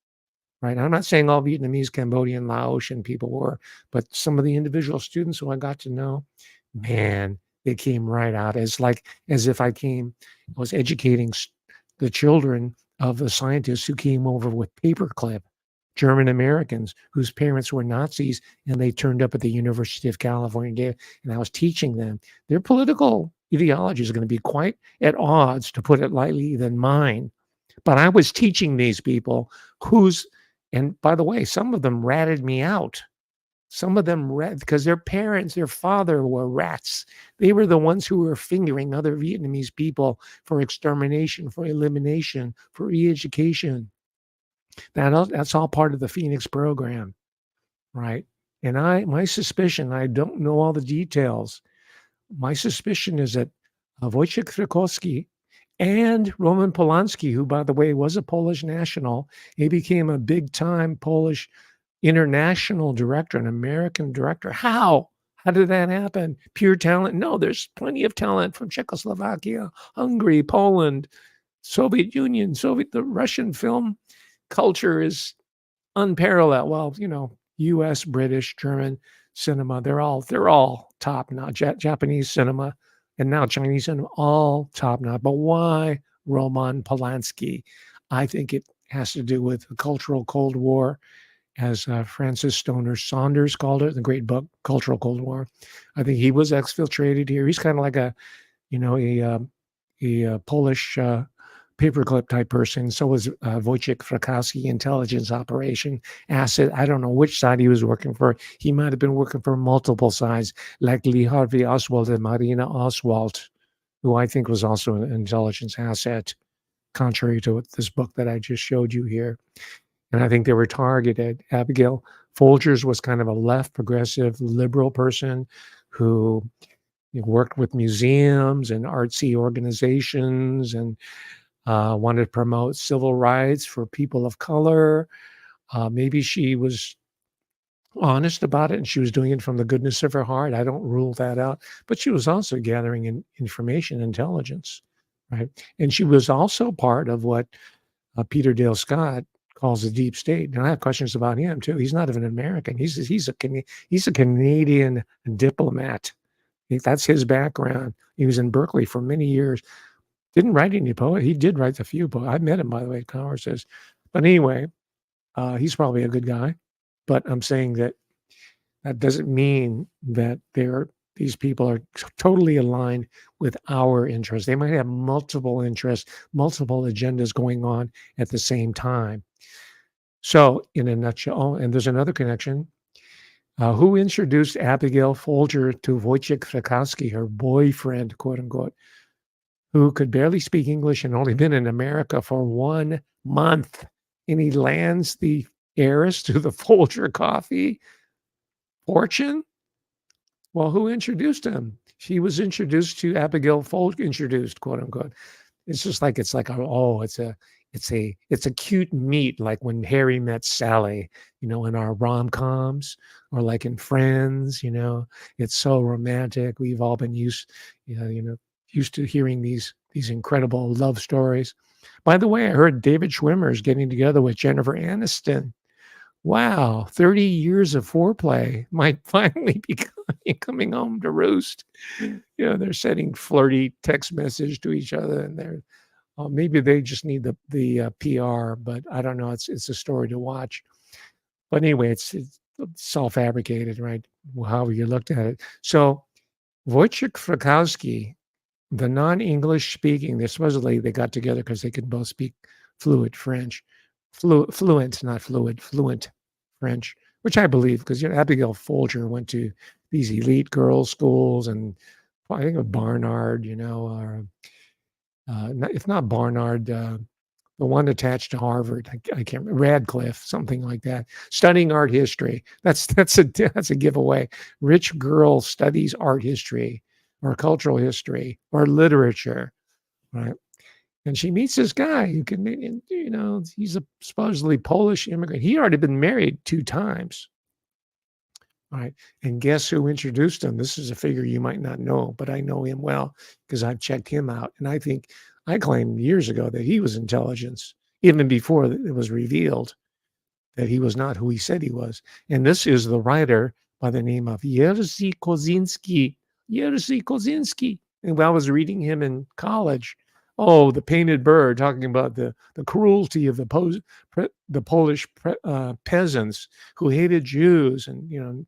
right? I'm not saying all Vietnamese, Cambodian, Laotian people were, but some of the individual students who I got to know, man, they came right out as if I was educating the children of the scientists who came over with paperclip. German Americans whose parents were Nazis and they turned up at the University of California, and I was teaching them. Their political ideologies are going to be quite at odds, to put it lightly, than mine. But I was teaching these people and by the way, some of them ratted me out. Some of them because their parents, their father were rats. They were the ones who were fingering other Vietnamese people for extermination, for elimination, for re-education. That's all part of the Phoenix program, right? And my suspicion, I don't know all the details. My suspicion is that Wojciech Frykowski and Roman Polanski, who, by the way, was a Polish national, he became a big-time Polish international director, an American director. How? How did that happen? Pure talent? No, there's plenty of talent from Czechoslovakia, Hungary, Poland, Soviet Union, the Russian film culture is unparalleled. Well, U.S., British, German cinema, they're all top notch. Japanese cinema and now Chinese cinema, all top notch. But why Roman Polanski? I think it has to do with the cultural Cold War, as Francis Stoner Saunders called it, the great book, Cultural Cold War. I think he was exfiltrated here. He's kind of like a Polish paperclip type person. So was Wojciech Frykowski, intelligence operation asset. I don't know which side he was working for. He might have been working for multiple sides, like Lee Harvey Oswald and Marina Oswald, who I think was also an intelligence asset, contrary to this book that I just showed you here. And I think they were targeted. Abigail Folgers was kind of a left progressive liberal person who worked with museums and artsy organizations and wanted to promote civil rights for people of color. Maybe she was honest about it and she was doing it from the goodness of her heart. I don't rule that out. But she was also gathering information, intelligence, right? And she was also part of what Peter Dale Scott calls the deep state. And I have questions about him too. He's not even an American. He's a Canadian diplomat. That's his background. He was in Berkeley for many years. Didn't write any poetry. He did write a few poems. I met him, by the way, at conferences. But anyway, he's probably a good guy. But I'm saying that doesn't mean that these people are totally aligned with our interests. They might have multiple interests, multiple agendas going on at the same time. So in a nutshell, and there's another connection. Who introduced Abigail Folger to Wojciech Frykowski, her boyfriend, quote unquote, who could barely speak English and only been in America for 1 month? And he lands the heiress to the Folger coffee fortune? Well, who introduced him? She was introduced to Abigail Folger, introduced, quote unquote. It's just like it's a cute meet, like when Harry met Sally, in our rom-coms, or like in Friends, it's so romantic. We've all been used to hearing these incredible love stories. By the way, I heard David Schwimmer is getting together with Jennifer Aniston. Wow, 30 years of foreplay might finally be coming home to roost. They're sending flirty text message to each other, and maybe they just need the PR, but I don't know. It's a story to watch. But anyway, it's self-fabricated, right? However you looked at it. So Wojciech Frykowski, the non-English speaking, they got together because they could both speak fluent French. Fluent, not fluid, fluent French. which I believe, because Abigail Folger went to these elite girls' schools, and I think of Barnard, or if not Barnard, the one attached to Harvard, I can't remember, Radcliffe, something like that, studying art history. That's a giveaway. Rich girl studies art history or cultural history or literature, right? And she meets this guy who he's a supposedly Polish immigrant. He already been married 2 times, right? And guess who introduced him? This is a figure you might not know, but I know him well because I've checked him out. And I claimed years ago that he was intelligence, even before it was revealed that he was not who he said he was. And this is the writer by the name of Jerzy Kosinski. Jerzy Kosinski. And when I was reading him in college, the Painted Bird, talking about the cruelty of the Polish peasants who hated Jews and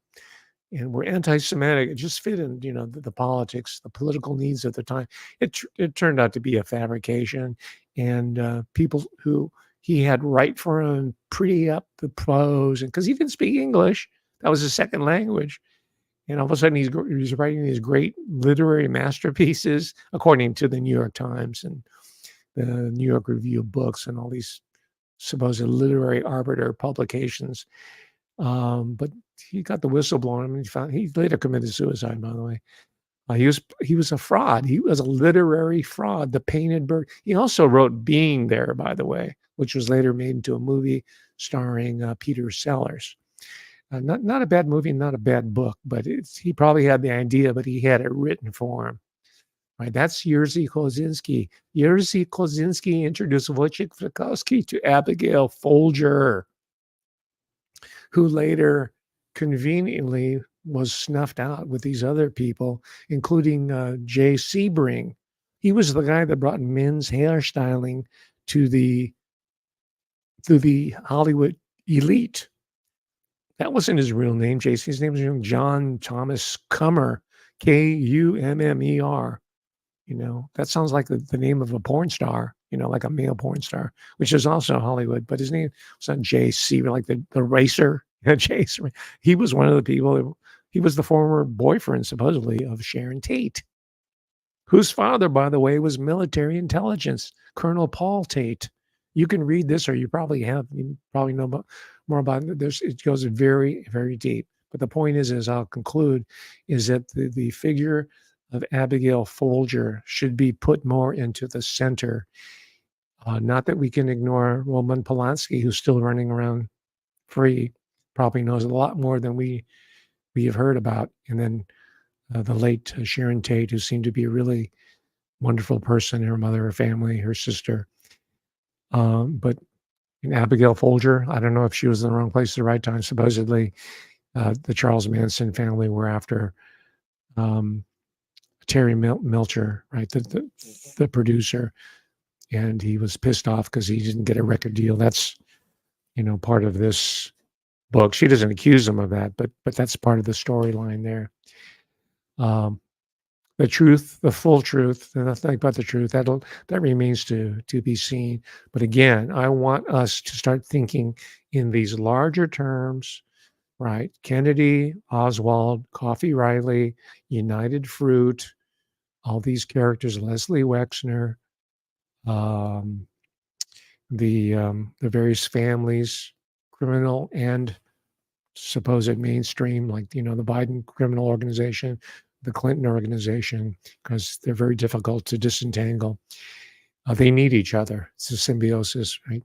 were anti-Semitic. It just fit in, the politics, the political needs at the time. It turned out to be a fabrication, and people who he had write for him, pretty up the prose, and because he didn't speak English, that was his second language. And all of a sudden, he's writing these great literary masterpieces, according to the New York Times and the New York Review of Books and all these supposed literary arbiter publications. But he got the whistle blown. He later committed suicide, by the way. He was a fraud. He was a literary fraud. The Painted Bird. He also wrote Being There, by the way, which was later made into a movie starring Peter Sellers. Not a bad movie, not a bad book, but he probably had the idea, but he had it written for him. Right, that's Jerzy Kosinski. Jerzy Kosinski introduced Wojciech Frykowski to Abigail Folger, who later conveniently was snuffed out with these other people, including Jay Sebring. He was the guy that brought men's hairstyling to the Hollywood elite. That wasn't his real name. JC's name was John Thomas Kummer, Kummer. That sounds like the name of a porn star, like a male porn star, which is also Hollywood. But his name was not J.C., like the racer. Jason. He was one of the people. He was the former boyfriend, supposedly, of Sharon Tate, whose father, by the way, was military intelligence, Colonel Paul Tate. You can read this, or you probably know more about it. It goes very, very deep. But the point is I'll conclude, is that the figure of Abigail Folger should be put more into the center. Not that we can ignore Roman Polanski, who's still running around free, probably knows a lot more than we have heard about. And then the late Sharon Tate, who seemed to be a really wonderful person, her mother, her family, her sister. But Abigail Folger, I don't know if she was in the wrong place at the right time. Supposedly, the Charles Manson family were after Terry Melcher, right, the producer, and he was pissed off because he didn't get a record deal. That's part of this book. She doesn't accuse him of that, but that's part of the storyline there. The truth, the full truth, and nothing but the truth, that remains to be seen. But again, I want us to start thinking in these larger terms, right? Kennedy, Oswald, Coffee Riley, United Fruit, all these characters, Leslie Wexner, the various families, criminal and supposed mainstream, like the Biden criminal organization, the Clinton organization, because they're very difficult to disentangle. They need each other. It's a symbiosis, right?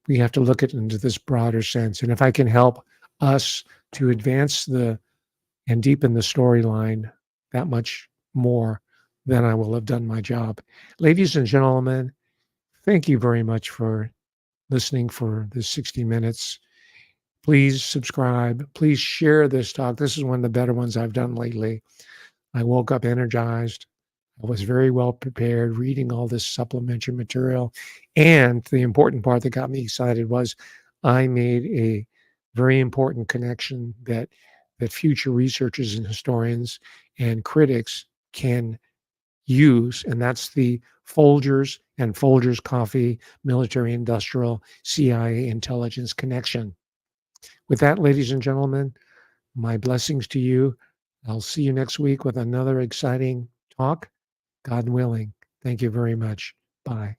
We have to look at it into this broader sense. And if I can help us to advance and deepen the storyline that much more, then I will have done my job. Ladies and gentlemen, thank you very much for listening for the 60 minutes. Please subscribe. Please share this talk. This is one of the better ones I've done lately. I woke up energized. I was very well prepared reading all this supplementary material. And the important part that got me excited was I made a very important connection that future researchers and historians and critics can use, and that's the Folgers and Folgers Coffee military industrial CIA intelligence connection. With that, ladies and gentlemen, my blessings to you. I'll see you next week with another exciting talk, God willing. Thank you very much. Bye.